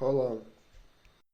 Hold on.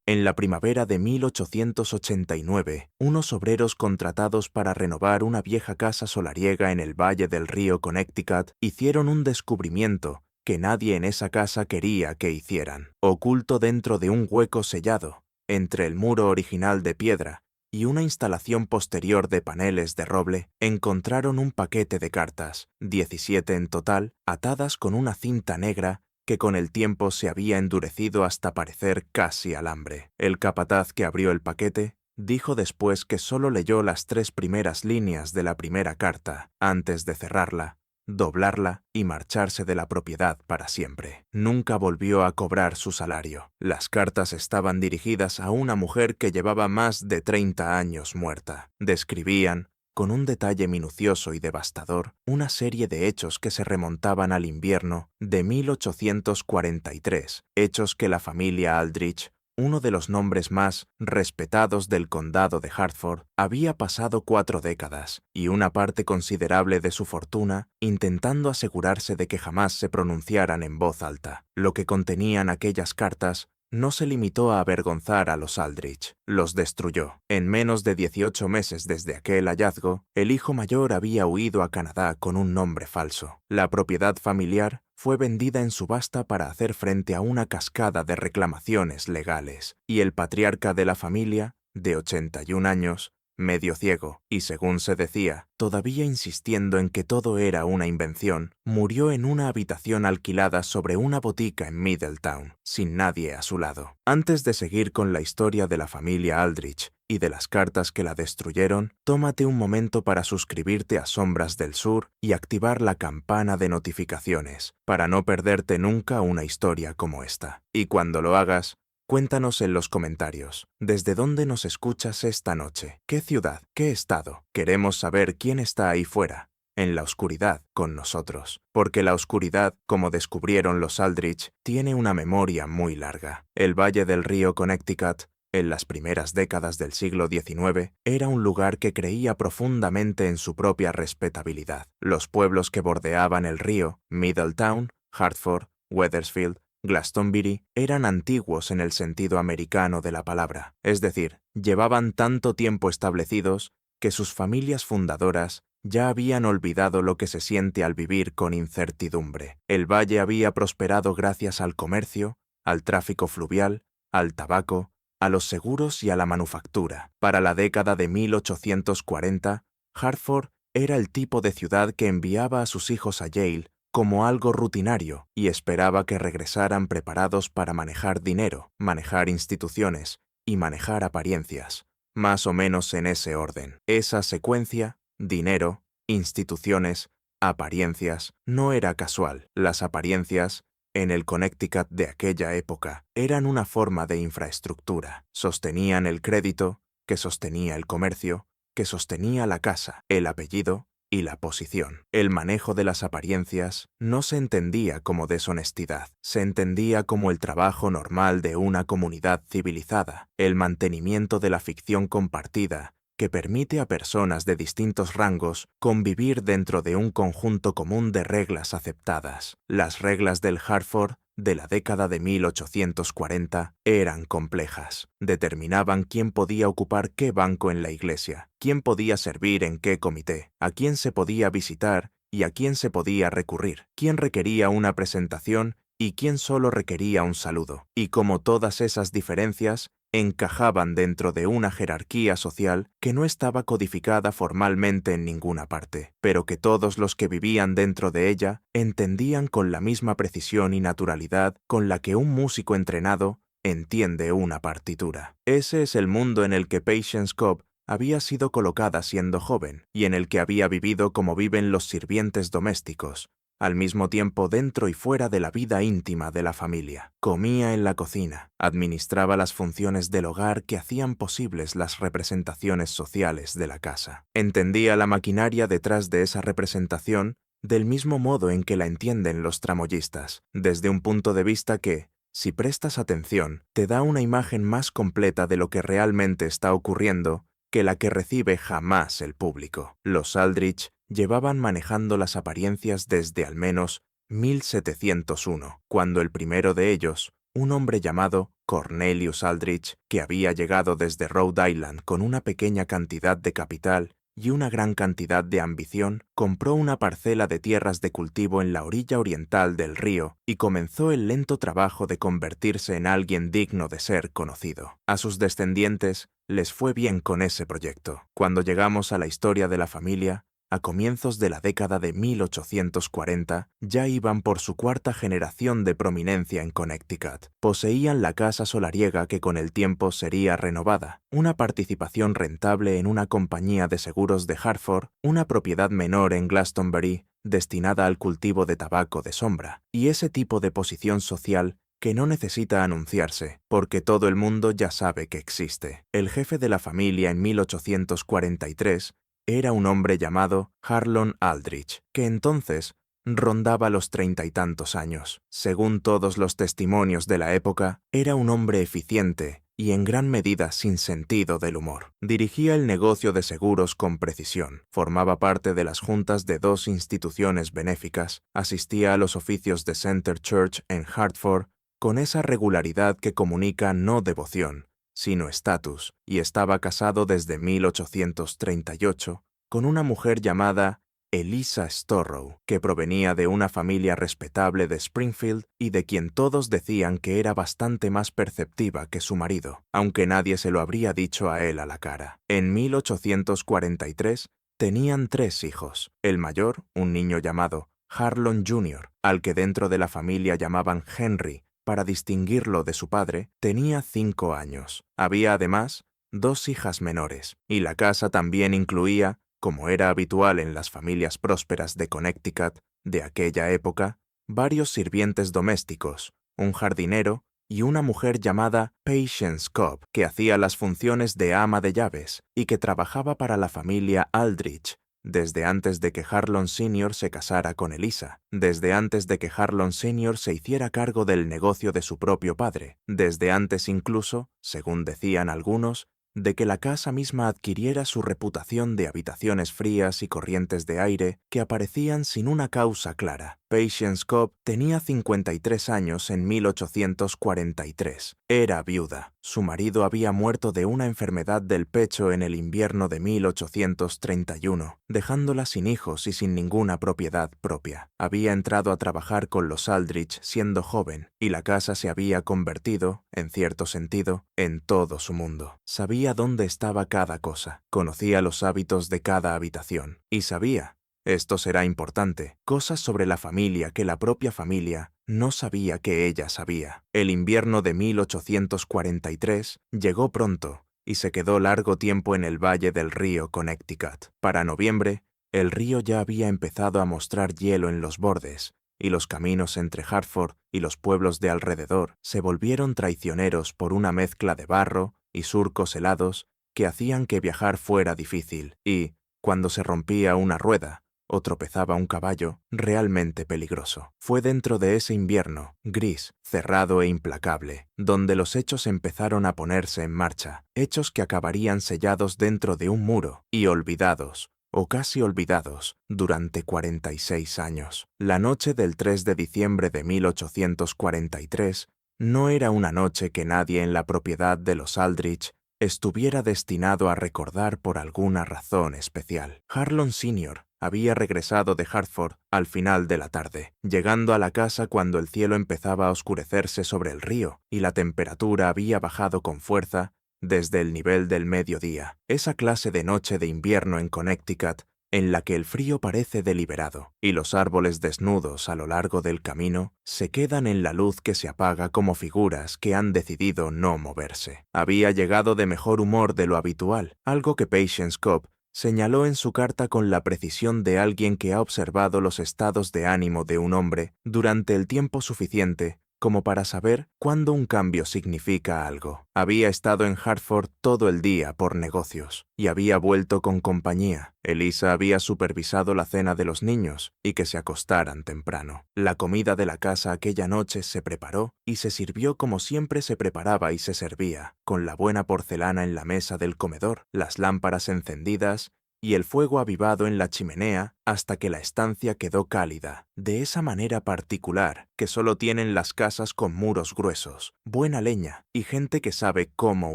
En la primavera de 1889, unos obreros contratados para renovar una vieja casa solariega en el valle del río Connecticut hicieron un descubrimiento que nadie en esa casa quería que hicieran. Oculto dentro de un hueco sellado, entre el muro original de piedra y una instalación posterior de paneles de roble, encontraron un paquete de cartas, 17 en total, atadas con una cinta negra que con el tiempo se había endurecido hasta parecer casi alambre. El capataz que abrió el paquete dijo después que solo leyó las 3 primeras líneas de la primera carta antes de cerrarla, doblarla y marcharse de la propiedad para siempre. Nunca volvió a cobrar su salario. Las cartas estaban dirigidas a una mujer que llevaba más de 30 años muerta. Describían, con un detalle minucioso y devastador, una serie de hechos que se remontaban al invierno de 1843, hechos que la familia Aldrich, uno de los nombres más respetados del condado de Hartford, había pasado 4 décadas y una parte considerable de su fortuna intentando asegurarse de que jamás se pronunciaran en voz alta. Lo que contenían aquellas cartas no se limitó a avergonzar a los Aldrich, los destruyó. En menos de 18 meses desde aquel hallazgo, el hijo mayor había huido a Canadá con un nombre falso. La propiedad familiar fue vendida en subasta para hacer frente a una cascada de reclamaciones legales, y el patriarca de la familia, de 81 años, medio ciego, y según se decía, todavía insistiendo en que todo era una invención, murió en una habitación alquilada sobre una botica en Middletown, sin nadie a su lado. Antes de seguir con la historia de la familia Aldrich y de las cartas que la destruyeron, tómate un momento para suscribirte a Sombras del Sur y activar la campana de notificaciones, para no perderte nunca una historia como esta. Y cuando lo hagas, cuéntanos en los comentarios, ¿desde dónde nos escuchas esta noche? ¿Qué ciudad? ¿Qué estado? Queremos saber quién está ahí fuera, en la oscuridad, con nosotros. Porque la oscuridad, como descubrieron los Aldrich, tiene una memoria muy larga. El valle del río Connecticut, en las primeras décadas del siglo XIX, era un lugar que creía profundamente en su propia respetabilidad. Los pueblos que bordeaban el río, Middletown, Hartford, Wethersfield, Glastonbury, eran antiguos en el sentido americano de la palabra, es decir, llevaban tanto tiempo establecidos que sus familias fundadoras ya habían olvidado lo que se siente al vivir con incertidumbre. El valle había prosperado gracias al comercio, al tráfico fluvial, al tabaco, a los seguros y a la manufactura. Para la década de 1840, Hartford era el tipo de ciudad que enviaba a sus hijos a Yale como algo rutinario y esperaba que regresaran preparados para manejar dinero, manejar instituciones y manejar apariencias, más o menos en ese orden. Esa secuencia, dinero, instituciones, apariencias, no era casual. Las apariencias, en el Connecticut de aquella época, eran una forma de infraestructura. Sostenían el crédito, que sostenía el comercio, que sostenía la casa, el apellido y la posición. El manejo de las apariencias no se entendía como deshonestidad, se entendía como el trabajo normal de una comunidad civilizada, el mantenimiento de la ficción compartida que permite a personas de distintos rangos convivir dentro de un conjunto común de reglas aceptadas. Las reglas del Hartford de la década de 1840 eran complejas. Determinaban quién podía ocupar qué banco en la iglesia, quién podía servir en qué comité, a quién se podía visitar y a quién se podía recurrir, quién requería una presentación y quién solo requería un saludo. Y como todas esas diferencias encajaban dentro de una jerarquía social que no estaba codificada formalmente en ninguna parte, pero que todos los que vivían dentro de ella entendían con la misma precisión y naturalidad con la que un músico entrenado entiende una partitura. Ese es el mundo en el que Patience Cobb había sido colocada siendo joven y en el que había vivido como viven los sirvientes domésticos, al mismo tiempo dentro y fuera de la vida íntima de la familia. Comía en la cocina, administraba las funciones del hogar que hacían posibles las representaciones sociales de la casa. Entendía la maquinaria detrás de esa representación del mismo modo en que la entienden los tramoyistas, desde un punto de vista que, si prestas atención, te da una imagen más completa de lo que realmente está ocurriendo que la que recibe jamás el público. Los Aldrich llevaban manejando las apariencias desde al menos 1701, cuando el primero de ellos, un hombre llamado Cornelius Aldrich, que había llegado desde Rhode Island con una pequeña cantidad de capital y una gran cantidad de ambición, compró una parcela de tierras de cultivo en la orilla oriental del río y comenzó el lento trabajo de convertirse en alguien digno de ser conocido. A sus descendientes les fue bien con ese proyecto. Cuando llegamos a la historia de la familia, a comienzos de la década de 1840, ya iban por su cuarta generación de prominencia en Connecticut. Poseían la casa solariega que con el tiempo sería renovada, una participación rentable en una compañía de seguros de Hartford, una propiedad menor en Glastonbury destinada al cultivo de tabaco de sombra, y ese tipo de posición social que no necesita anunciarse, porque todo el mundo ya sabe que existe. El jefe de la familia en 1843 era un hombre llamado Harlon Aldrich, que entonces rondaba los 30 y tantos años. Según todos los testimonios de la época, era un hombre eficiente y en gran medida sin sentido del humor. Dirigía el negocio de seguros con precisión, formaba parte de las juntas de 2 instituciones benéficas, asistía a los oficios de Center Church en Hartford con esa regularidad que comunica no devoción, sino estatus, y estaba casado desde 1838 con una mujer llamada Eliza Storrow, que provenía de una familia respetable de Springfield y de quien todos decían que era bastante más perceptiva que su marido, aunque nadie se lo habría dicho a él a la cara. En 1843 tenían 3 hijos. El mayor, un niño llamado Harlon Jr., al que dentro de la familia llamaban Henry, para distinguirlo de su padre, tenía 5 años. Había además 2 hijas menores, y la casa también incluía, como era habitual en las familias prósperas de Connecticut de aquella época, varios sirvientes domésticos, un jardinero y una mujer llamada Patience Cobb, que hacía las funciones de ama de llaves y que trabajaba para la familia Aldrich desde antes de que Harlon Sr. se casara con Eliza, desde antes de que Harlon Sr. se hiciera cargo del negocio de su propio padre, desde antes incluso, según decían algunos, de que la casa misma adquiriera su reputación de habitaciones frías y corrientes de aire que aparecían sin una causa clara. Patience Cobb tenía 53 años en 1843. Era viuda. Su marido había muerto de una enfermedad del pecho en el invierno de 1831, dejándola sin hijos y sin ninguna propiedad propia. Había entrado a trabajar con los Aldrich siendo joven, y la casa se había convertido, en cierto sentido, en todo su mundo. Sabía dónde estaba cada cosa, conocía los hábitos de cada habitación, y sabía, esto será importante, cosas sobre la familia que la propia familia no sabía que ella sabía. El invierno de 1843 llegó pronto y se quedó largo tiempo en el valle del río Connecticut. Para noviembre, el río ya había empezado a mostrar hielo en los bordes, y los caminos entre Hartford y los pueblos de alrededor se volvieron traicioneros por una mezcla de barro y surcos helados que hacían que viajar fuera difícil y, cuando se rompía una rueda o tropezaba un caballo, realmente peligroso. Fue dentro de ese invierno, gris, cerrado e implacable, donde los hechos empezaron a ponerse en marcha, hechos que acabarían sellados dentro de un muro y olvidados, o casi olvidados, durante 46 años. La noche del 3 de diciembre de 1843 no era una noche que nadie en la propiedad de los Aldrich estuviera destinado a recordar por alguna razón especial. Harlon Sr. había regresado de Hartford al final de la tarde, llegando a la casa cuando el cielo empezaba a oscurecerse sobre el río y la temperatura había bajado con fuerza desde el nivel del mediodía, esa clase de noche de invierno en Connecticut en la que el frío parece deliberado y los árboles desnudos a lo largo del camino se quedan en la luz que se apaga como figuras que han decidido no moverse. Había llegado de mejor humor de lo habitual, algo que Patience Cobb señaló en su carta con la precisión de alguien que ha observado los estados de ánimo de un hombre durante el tiempo suficiente como para saber cuándo un cambio significa algo. Había estado en Hartford todo el día por negocios y había vuelto con compañía. Eliza había supervisado la cena de los niños y que se acostaran temprano. La comida de la casa aquella noche se preparó y se sirvió como siempre se preparaba y se servía, con la buena porcelana en la mesa del comedor, las lámparas encendidas y el fuego avivado en la chimenea hasta que la estancia quedó cálida, de esa manera particular que solo tienen las casas con muros gruesos, buena leña y gente que sabe cómo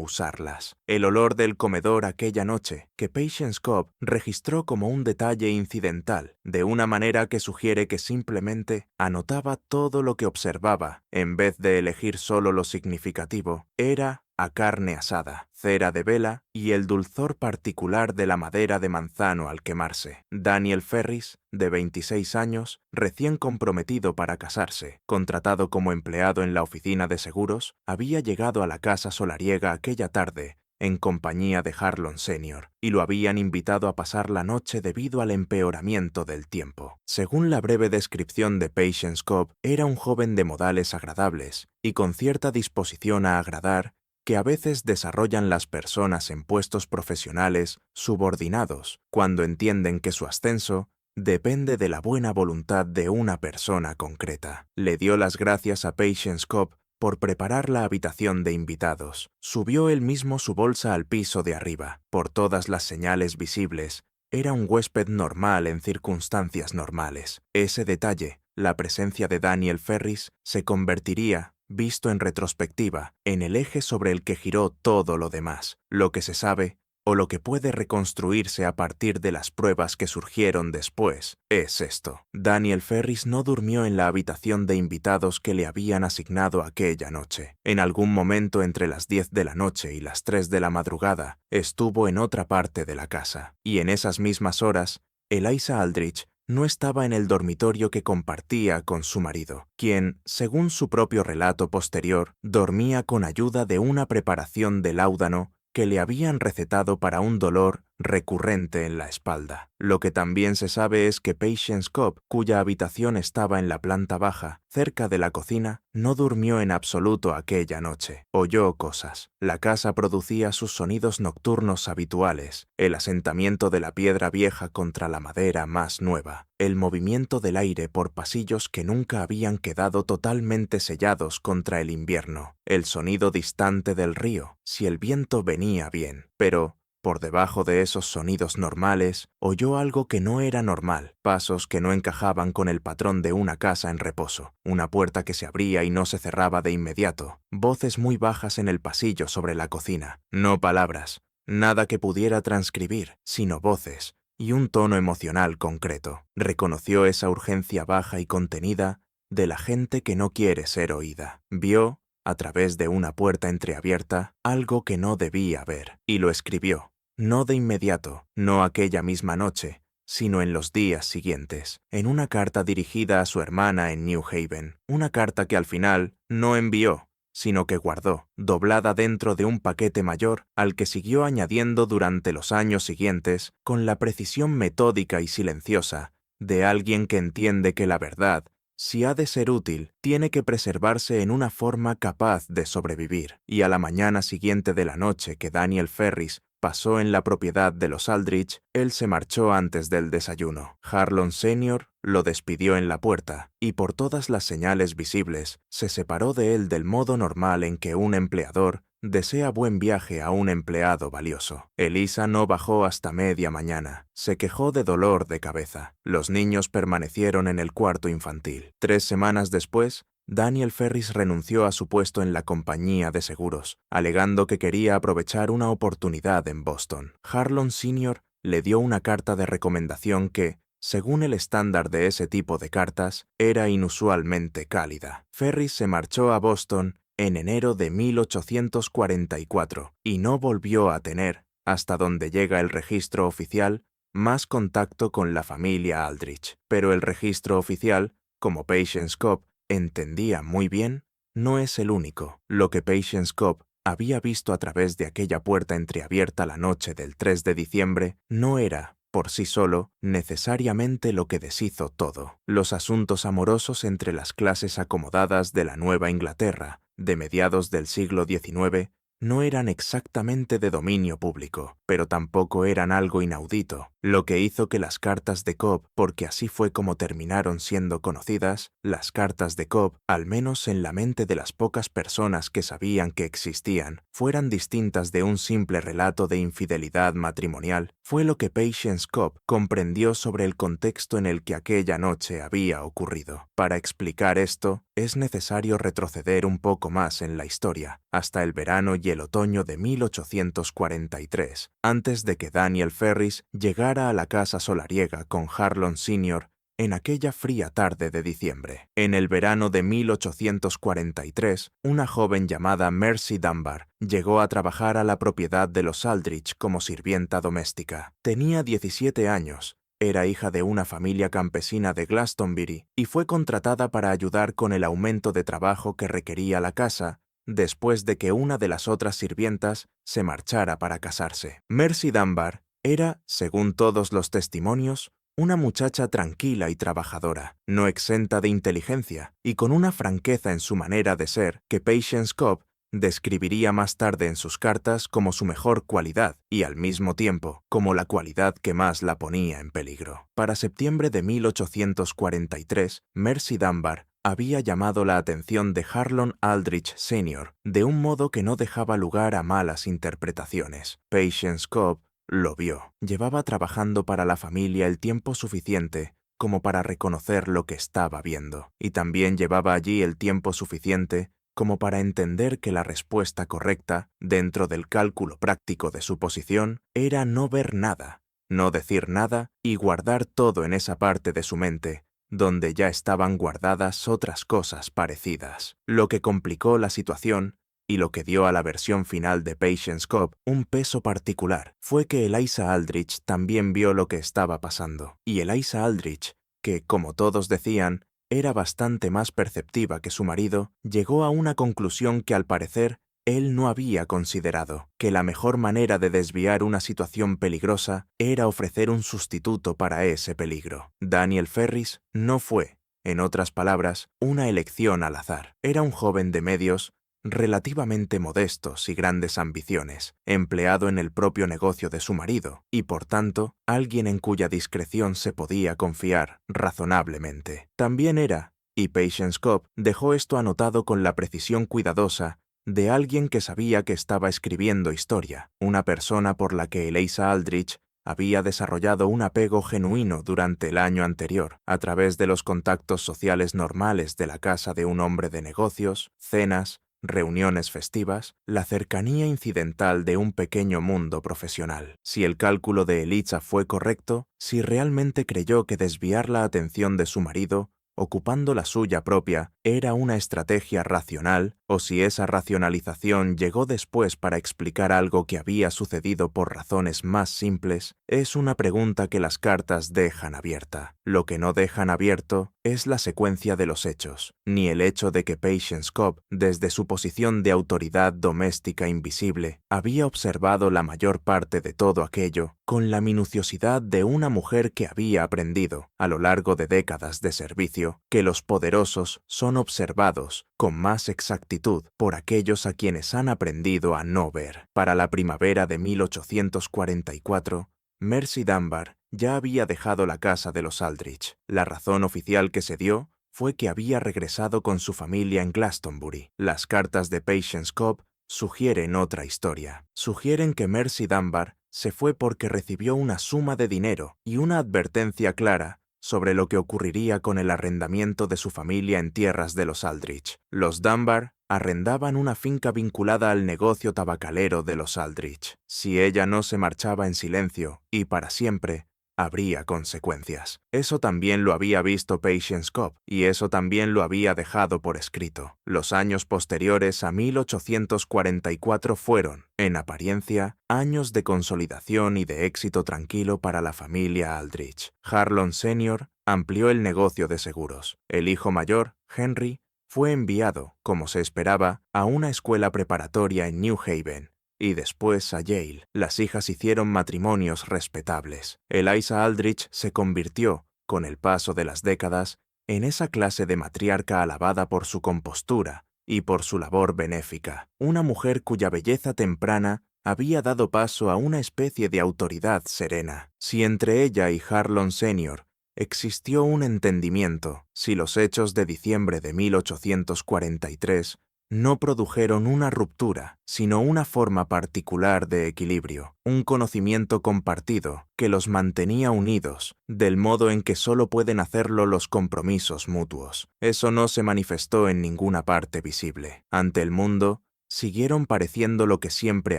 usarlas. El olor del comedor aquella noche, que Patience Cobb registró como un detalle incidental, de una manera que sugiere que simplemente anotaba todo lo que observaba, en vez de elegir solo lo significativo, era a carne asada, cera de vela y el dulzor particular de la madera de manzano al quemarse. Daniel Ferris, de 26 años, recién comprometido para casarse, contratado como empleado en la oficina de seguros, había llegado a la casa solariega aquella tarde en compañía de Harlon Sr., y lo habían invitado a pasar la noche debido al empeoramiento del tiempo. Según la breve descripción de Patience Cobb, era un joven de modales agradables y con cierta disposición a agradar que a veces desarrollan las personas en puestos profesionales subordinados cuando entienden que su ascenso depende de la buena voluntad de una persona concreta. Le dio las gracias a Patience Cobb por preparar la habitación de invitados. Subió él mismo su bolsa al piso de arriba. Por todas las señales visibles, era un huésped normal en circunstancias normales. Ese detalle, la presencia de Daniel Ferris, se convertiría, visto en retrospectiva, en el eje sobre el que giró todo lo demás, lo que se sabe o lo que puede reconstruirse a partir de las pruebas que surgieron después, es esto. Daniel Ferris no durmió en la habitación de invitados que le habían asignado aquella noche. En algún momento entre las 10 de la noche y las 3 de la madrugada, estuvo en otra parte de la casa. Y en esas mismas horas, Eliza Aldrich no estaba en el dormitorio que compartía con su marido, quien, según su propio relato posterior, dormía con ayuda de una preparación de láudano que le habían recetado para un dolor recurrente en la espalda. Lo que también se sabe es que Patience Cobb, cuya habitación estaba en la planta baja, cerca de la cocina, no durmió en absoluto aquella noche. Oyó cosas. La casa producía sus sonidos nocturnos habituales, el asentamiento de la piedra vieja contra la madera más nueva, el movimiento del aire por pasillos que nunca habían quedado totalmente sellados contra el invierno, el sonido distante del río, si el viento venía bien. Pero por debajo de esos sonidos normales, oyó algo que no era normal, pasos que no encajaban con el patrón de una casa en reposo, una puerta que se abría y no se cerraba de inmediato, voces muy bajas en el pasillo sobre la cocina, no palabras, nada que pudiera transcribir, sino voces, y un tono emocional concreto. Reconoció esa urgencia baja y contenida de la gente que no quiere ser oída. Vio, a través de una puerta entreabierta, algo que no debía ver, y lo escribió. No de inmediato, no aquella misma noche, sino en los días siguientes, en una carta dirigida a su hermana en New Haven, una carta que al final no envió, sino que guardó, doblada dentro de un paquete mayor al que siguió añadiendo durante los años siguientes con la precisión metódica y silenciosa de alguien que entiende que la verdad, si ha de ser útil, tiene que preservarse en una forma capaz de sobrevivir. Y a la mañana siguiente de la noche que Daniel Ferris pasó en la propiedad de los Aldrich, él se marchó antes del desayuno. Harlon Sr. lo despidió en la puerta y por todas las señales visibles se separó de él del modo normal en que un empleador desea buen viaje a un empleado valioso. Eliza no bajó hasta media mañana. Se quejó de dolor de cabeza. Los niños permanecieron en el cuarto infantil. 3 semanas después, Daniel Ferris renunció a su puesto en la compañía de seguros, alegando que quería aprovechar una oportunidad en Boston. Harlon Sr. le dio una carta de recomendación que, según el estándar de ese tipo de cartas, era inusualmente cálida. Ferris se marchó a Boston en enero de 1844 y no volvió a tener, hasta donde llega el registro oficial, más contacto con la familia Aldrich. Pero el registro oficial, como Patience Cobb entendía muy bien, no es el único. Lo que Patience Cobb había visto a través de aquella puerta entreabierta la noche del 3 de diciembre no era, por sí solo, necesariamente lo que deshizo todo. Los asuntos amorosos entre las clases acomodadas de la Nueva Inglaterra, de mediados del siglo XIX, no eran exactamente de dominio público, pero tampoco eran algo inaudito, lo que hizo que las cartas de Cobb, porque así fue como terminaron siendo conocidas, las cartas de Cobb, al menos en la mente de las pocas personas que sabían que existían, fueran distintas de un simple relato de infidelidad matrimonial, fue lo que Patience Cobb comprendió sobre el contexto en el que aquella noche había ocurrido. Para explicar esto, es necesario retroceder un poco más en la historia, hasta el verano y el otoño de 1843, antes de que Daniel Ferris llegara a la casa solariega con Harlon Sr., en aquella fría tarde de diciembre. En el verano de 1843, una joven llamada Mercy Dunbar llegó a trabajar a la propiedad de los Aldrich como sirvienta doméstica. Tenía 17 años, era hija de una familia campesina de Glastonbury y fue contratada para ayudar con el aumento de trabajo que requería la casa después de que una de las otras sirvientas se marchara para casarse. Mercy Dunbar era, según todos los testimonios, una muchacha tranquila y trabajadora, no exenta de inteligencia y con una franqueza en su manera de ser que Patience Cobb describiría más tarde en sus cartas como su mejor cualidad y al mismo tiempo como la cualidad que más la ponía en peligro. Para septiembre de 1843, Mercy Dunbar había llamado la atención de Harlon Aldrich Sr. de un modo que no dejaba lugar a malas interpretaciones. Patience Cobb lo vio. Llevaba trabajando para la familia el tiempo suficiente como para reconocer lo que estaba viendo, y también llevaba allí el tiempo suficiente como para entender que la respuesta correcta, dentro del cálculo práctico de su posición, era no ver nada, no decir nada y guardar todo en esa parte de su mente, donde ya estaban guardadas otras cosas parecidas. Lo que complicó la situación y lo que dio a la versión final de Patience Cobb un peso particular fue que Eliza Aldrich también vio lo que estaba pasando. Y Eliza Aldrich, que, como todos decían, era bastante más perceptiva que su marido, llegó a una conclusión que al parecer él no había considerado, que la mejor manera de desviar una situación peligrosa era ofrecer un sustituto para ese peligro. Daniel Ferris no fue, en otras palabras, una elección al azar. Era un joven de medios relativamente modestos y grandes ambiciones, empleado en el propio negocio de su marido, y por tanto, alguien en cuya discreción se podía confiar razonablemente. También era, y Patience Cobb dejó esto anotado con la precisión cuidadosa de alguien que sabía que estaba escribiendo historia, una persona por la que Eliza Aldrich había desarrollado un apego genuino durante el año anterior, a través de los contactos sociales normales de la casa de un hombre de negocios, cenas, reuniones festivas, la cercanía incidental de un pequeño mundo profesional. Si el cálculo de Eliza fue correcto, si realmente creyó que desviar la atención de su marido, ocupando la suya propia, era una estrategia racional, o si esa racionalización llegó después para explicar algo que había sucedido por razones más simples, es una pregunta que las cartas dejan abierta. Lo que no dejan abierto es la secuencia de los hechos, ni el hecho de que Patience Cobb, desde su posición de autoridad doméstica invisible, había observado la mayor parte de todo aquello con la minuciosidad de una mujer que había aprendido, a lo largo de décadas de servicio, que los poderosos son observados con más exactitud por aquellos a quienes han aprendido a no ver. Para la primavera de 1844, Mercy Dunbar ya había dejado la casa de los Aldrich. La razón oficial que se dio fue que había regresado con su familia en Glastonbury. Las cartas de Patience Cobb sugieren otra historia. Sugieren que Mercy Dunbar se fue porque recibió una suma de dinero y una advertencia clara sobre lo que ocurriría con el arrendamiento de su familia en tierras de los Aldrich. Los Dunbar arrendaban una finca vinculada al negocio tabacalero de los Aldrich. Si ella no se marchaba en silencio y para siempre, habría consecuencias. Eso también lo había visto Patience Cobb, y eso también lo había dejado por escrito. Los años posteriores a 1844 fueron, en apariencia, años de consolidación y de éxito tranquilo para la familia Aldrich. Harlon Sr. amplió el negocio de seguros. El hijo mayor, Henry, fue enviado, como se esperaba, a una escuela preparatoria en New Haven, y después a Yale. Las hijas hicieron matrimonios respetables. Eliza Aldrich se convirtió, con el paso de las décadas, en esa clase de matriarca alabada por su compostura y por su labor benéfica. Una mujer cuya belleza temprana había dado paso a una especie de autoridad serena. Si entre ella y Harlon Sr. existió un entendimiento, si los hechos de diciembre de 1843 no produjeron una ruptura, sino una forma particular de equilibrio, un conocimiento compartido que los mantenía unidos, del modo en que solo pueden hacerlo los compromisos mutuos. Eso no se manifestó en ninguna parte visible. Ante el mundo, siguieron pareciendo lo que siempre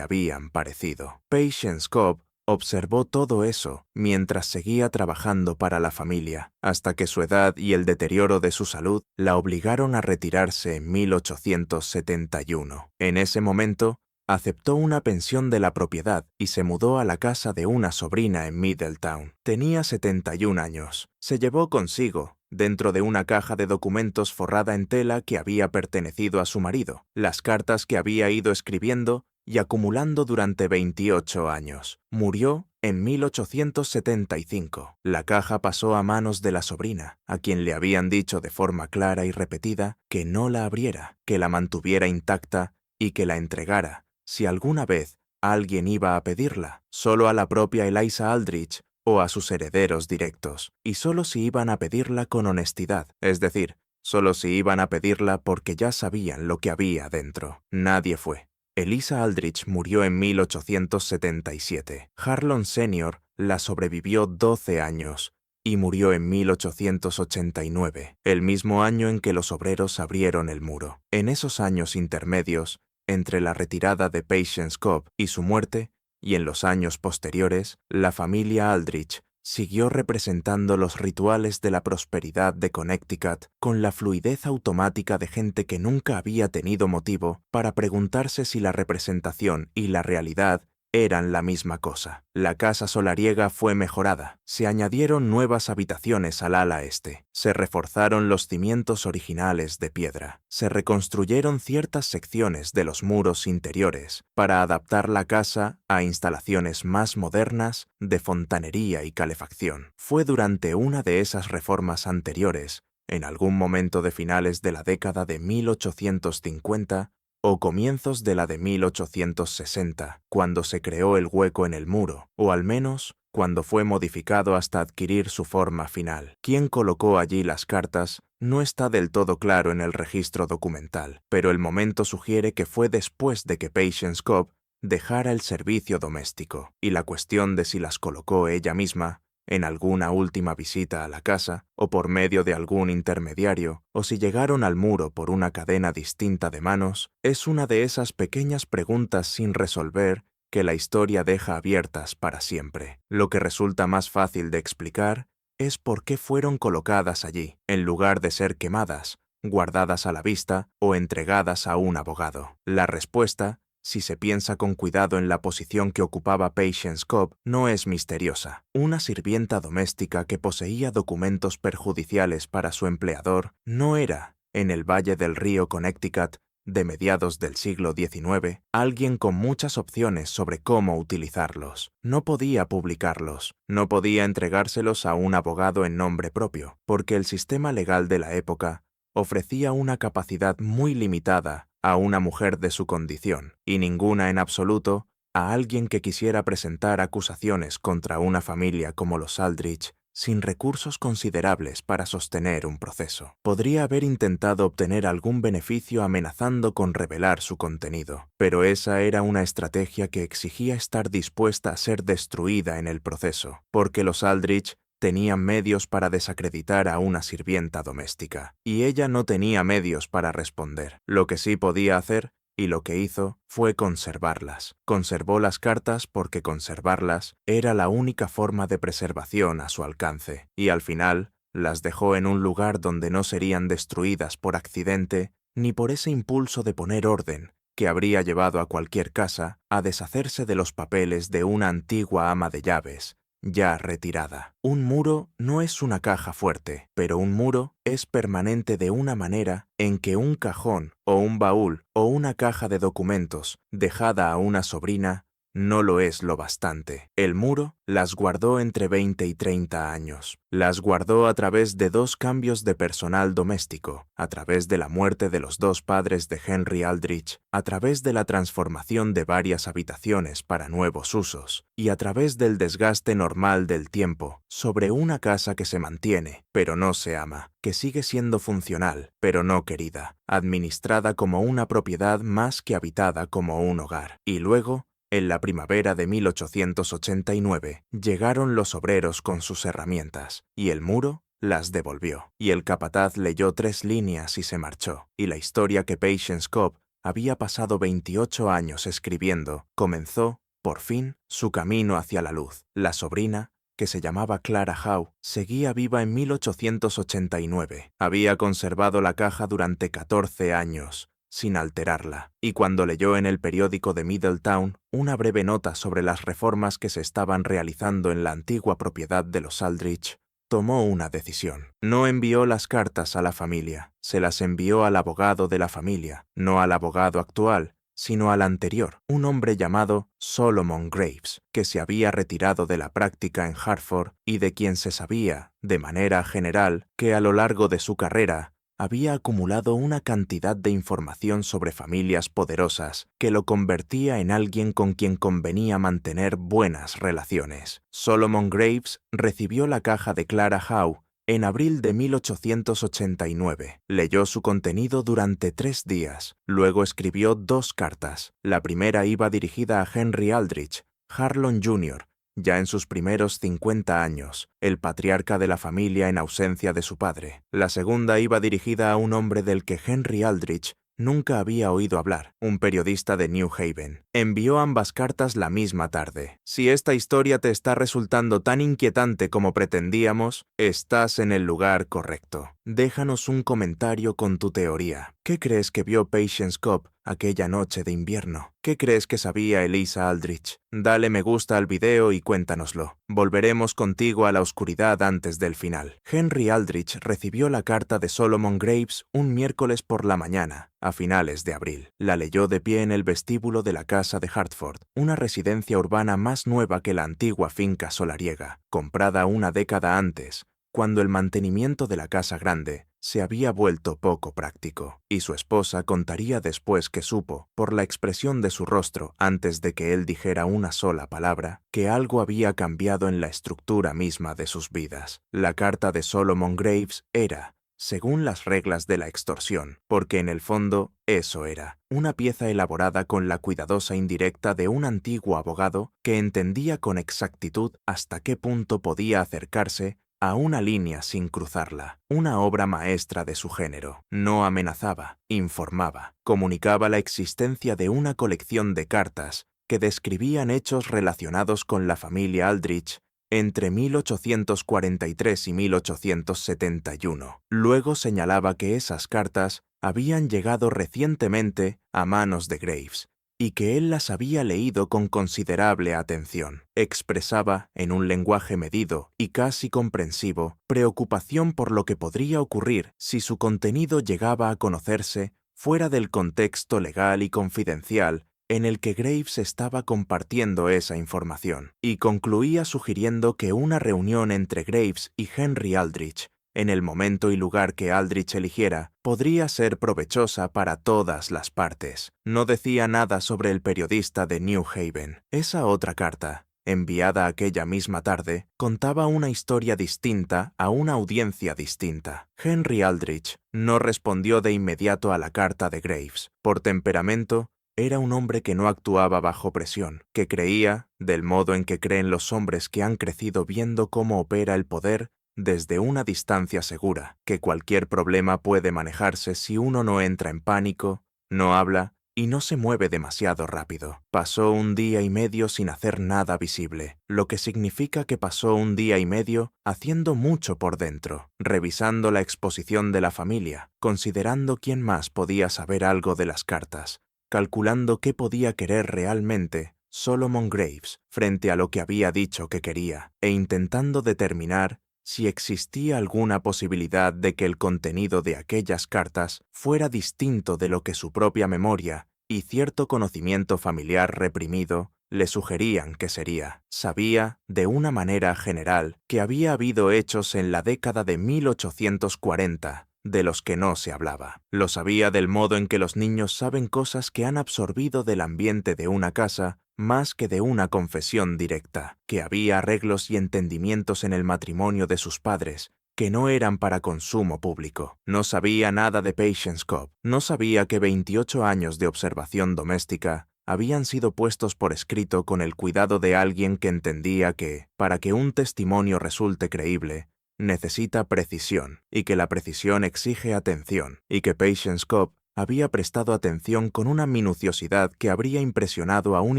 habían parecido. Patience Cobb observó todo eso mientras seguía trabajando para la familia, hasta que su edad y el deterioro de su salud la obligaron a retirarse en 1871. En ese momento, aceptó una pensión de la propiedad y se mudó a la casa de una sobrina en Middletown. Tenía 71 años. Se llevó consigo, dentro de una caja de documentos forrada en tela que había pertenecido a su marido, las cartas que había ido escribiendo y acumulando durante 28 años. Murió en 1875. La caja pasó a manos de la sobrina, a quien le habían dicho de forma clara y repetida que no la abriera, que la mantuviera intacta y que la entregara, si alguna vez alguien iba a pedirla, solo a la propia Eliza Aldrich o a sus herederos directos, y solo si iban a pedirla con honestidad, es decir, solo si iban a pedirla porque ya sabían lo que había dentro. Nadie fue. Eliza Aldrich murió en 1877. Harlon Sr. la sobrevivió 12 años y murió en 1889, el mismo año en que los obreros abrieron el muro. En esos años intermedios, entre la retirada de Patience Cobb y su muerte, y en los años posteriores, la familia Aldrich siguió representando los rituales de la prosperidad de Connecticut con la fluidez automática de gente que nunca había tenido motivo para preguntarse si la representación y la realidad eran la misma cosa. La casa solariega fue mejorada, se añadieron nuevas habitaciones al ala este, se reforzaron los cimientos originales de piedra, se reconstruyeron ciertas secciones de los muros interiores para adaptar la casa a instalaciones más modernas de fontanería y calefacción. Fue durante una de esas reformas anteriores, en algún momento de finales de la década de 1850, o comienzos de la de 1860, cuando se creó el hueco en el muro, o al menos cuando fue modificado hasta adquirir su forma final. Quién colocó allí las cartas no está del todo claro en el registro documental, pero el momento sugiere que fue después de que Patience Cobb dejara el servicio doméstico, y la cuestión de si las colocó ella misma en alguna última visita a la casa, o por medio de algún intermediario, o si llegaron al muro por una cadena distinta de manos, es una de esas pequeñas preguntas sin resolver que la historia deja abiertas para siempre. Lo que resulta más fácil de explicar es por qué fueron colocadas allí, en lugar de ser quemadas, guardadas a la vista o entregadas a un abogado. La respuesta, si se piensa con cuidado en la posición que ocupaba Patience Cobb, no es misteriosa. Una sirvienta doméstica que poseía documentos perjudiciales para su empleador no era, en el Valle del Río Connecticut, de mediados del siglo XIX, alguien con muchas opciones sobre cómo utilizarlos. No podía publicarlos, no podía entregárselos a un abogado en nombre propio, porque el sistema legal de la época ofrecía una capacidad muy limitada a una mujer de su condición, y ninguna en absoluto a alguien que quisiera presentar acusaciones contra una familia como los Aldrich sin recursos considerables para sostener un proceso. Podría haber intentado obtener algún beneficio amenazando con revelar su contenido, pero esa era una estrategia que exigía estar dispuesta a ser destruida en el proceso, porque los Aldrich tenían medios para desacreditar a una sirvienta doméstica, y ella no tenía medios para responder. Lo que sí podía hacer, y lo que hizo, fue conservarlas. Conservó las cartas porque conservarlas era la única forma de preservación a su alcance, y al final las dejó en un lugar donde no serían destruidas por accidente ni por ese impulso de poner orden que habría llevado a cualquier casa a deshacerse de los papeles de una antigua ama de llaves, ya retirada. Un muro no es una caja fuerte, pero un muro es permanente de una manera en que un cajón o un baúl o una caja de documentos dejada a una sobrina no lo es lo bastante. El muro las guardó entre 20 y 30 años. Las guardó a través de 2 cambios de personal doméstico, a través de la muerte de los 2 padres de Henry Aldrich, a través de la transformación de varias habitaciones para nuevos usos, y a través del desgaste normal del tiempo sobre una casa que se mantiene, pero no se ama, que sigue siendo funcional, pero no querida, administrada como una propiedad más que habitada como un hogar. Y luego, en la primavera de 1889, llegaron los obreros con sus herramientas, y el muro las devolvió. Y el capataz leyó 3 líneas y se marchó. Y la historia que Patience Cobb había pasado 28 años escribiendo comenzó, por fin, su camino hacia la luz. La sobrina, que se llamaba Clara Howe, seguía viva en 1889. Había conservado la caja durante 14 años, sin alterarla, y cuando leyó en el periódico de Middletown una breve nota sobre las reformas que se estaban realizando en la antigua propiedad de los Aldrich, tomó una decisión. No envió las cartas a la familia, se las envió al abogado de la familia, no al abogado actual, sino al anterior, un hombre llamado Solomon Graves, que se había retirado de la práctica en Hartford y de quien se sabía, de manera general, que a lo largo de su carrera había acumulado una cantidad de información sobre familias poderosas que lo convertía en alguien con quien convenía mantener buenas relaciones. Solomon Graves recibió la caja de Clara Howe en abril de 1889. Leyó su contenido durante 3 días. Luego escribió 2 cartas. La primera iba dirigida a Henry Aldrich, Harlon Jr., ya en sus primeros 50 años, el patriarca de la familia en ausencia de su padre. La segunda iba dirigida a un hombre del que Henry Aldrich nunca había oído hablar, un periodista de New Haven. Envió ambas cartas la misma tarde. Si esta historia te está resultando tan inquietante como pretendíamos, estás en el lugar correcto. Déjanos un comentario con tu teoría. ¿Qué crees que vio Patience Cobb aquella noche de invierno? ¿Qué crees que sabía Eliza Aldrich? Dale me gusta al video y cuéntanoslo. Volveremos contigo a la oscuridad antes del final. Henry Aldrich recibió la carta de Solomon Graves un miércoles por la mañana, a finales de abril. La leyó de pie en el vestíbulo de la casa de Hartford, una residencia urbana más nueva que la antigua finca solariega, comprada una década antes, cuando el mantenimiento de la casa grande se había vuelto poco práctico, y su esposa contaría después que supo, por la expresión de su rostro antes de que él dijera una sola palabra, que algo había cambiado en la estructura misma de sus vidas. La carta de Solomon Graves era, según las reglas de la extorsión, porque en el fondo eso era, una pieza elaborada con la cuidadosa indirecta de un antiguo abogado que entendía con exactitud hasta qué punto podía acercarse a una línea sin cruzarla, una obra maestra de su género. No amenazaba, informaba, comunicaba la existencia de una colección de cartas que describían hechos relacionados con la familia Aldrich entre 1843 y 1871. Luego señalaba que esas cartas habían llegado recientemente a manos de Graves, y que él las había leído con considerable atención. Expresaba, en un lenguaje medido y casi comprensivo, preocupación por lo que podría ocurrir si su contenido llegaba a conocerse fuera del contexto legal y confidencial en el que Graves estaba compartiendo esa información, y concluía sugiriendo que una reunión entre Graves y Henry Aldrich, en el momento y lugar que Aldrich eligiera, podría ser provechosa para todas las partes. No decía nada sobre el periodista de New Haven. Esa otra carta, enviada aquella misma tarde, contaba una historia distinta a una audiencia distinta. Henry Aldrich no respondió de inmediato a la carta de Graves. Por temperamento, era un hombre que no actuaba bajo presión, que creía, del modo en que creen los hombres que han crecido viendo cómo opera el poder, desde una distancia segura, que cualquier problema puede manejarse si uno no entra en pánico, no habla y no se mueve demasiado rápido. Pasó 1 día y medio sin hacer nada visible, lo que significa que pasó 1 día y medio haciendo mucho por dentro, revisando la exposición de la familia, considerando quién más podía saber algo de las cartas, calculando qué podía querer realmente Solomon Graves frente a lo que había dicho que quería, e intentando determinar si existía alguna posibilidad de que el contenido de aquellas cartas fuera distinto de lo que su propia memoria y cierto conocimiento familiar reprimido le sugerían que sería. Sabía, de una manera general, que había habido hechos en la década de 1840 de los que no se hablaba. Lo sabía del modo en que los niños saben cosas que han absorbido del ambiente de una casa más que de una confesión directa, que había arreglos y entendimientos en el matrimonio de sus padres que no eran para consumo público. No sabía nada de Patience Cobb. No sabía que 28 años de observación doméstica habían sido puestos por escrito con el cuidado de alguien que entendía que, para que un testimonio resulte creíble, necesita precisión, y que la precisión exige atención, y que Patience Cobb había prestado atención con una minuciosidad que habría impresionado a un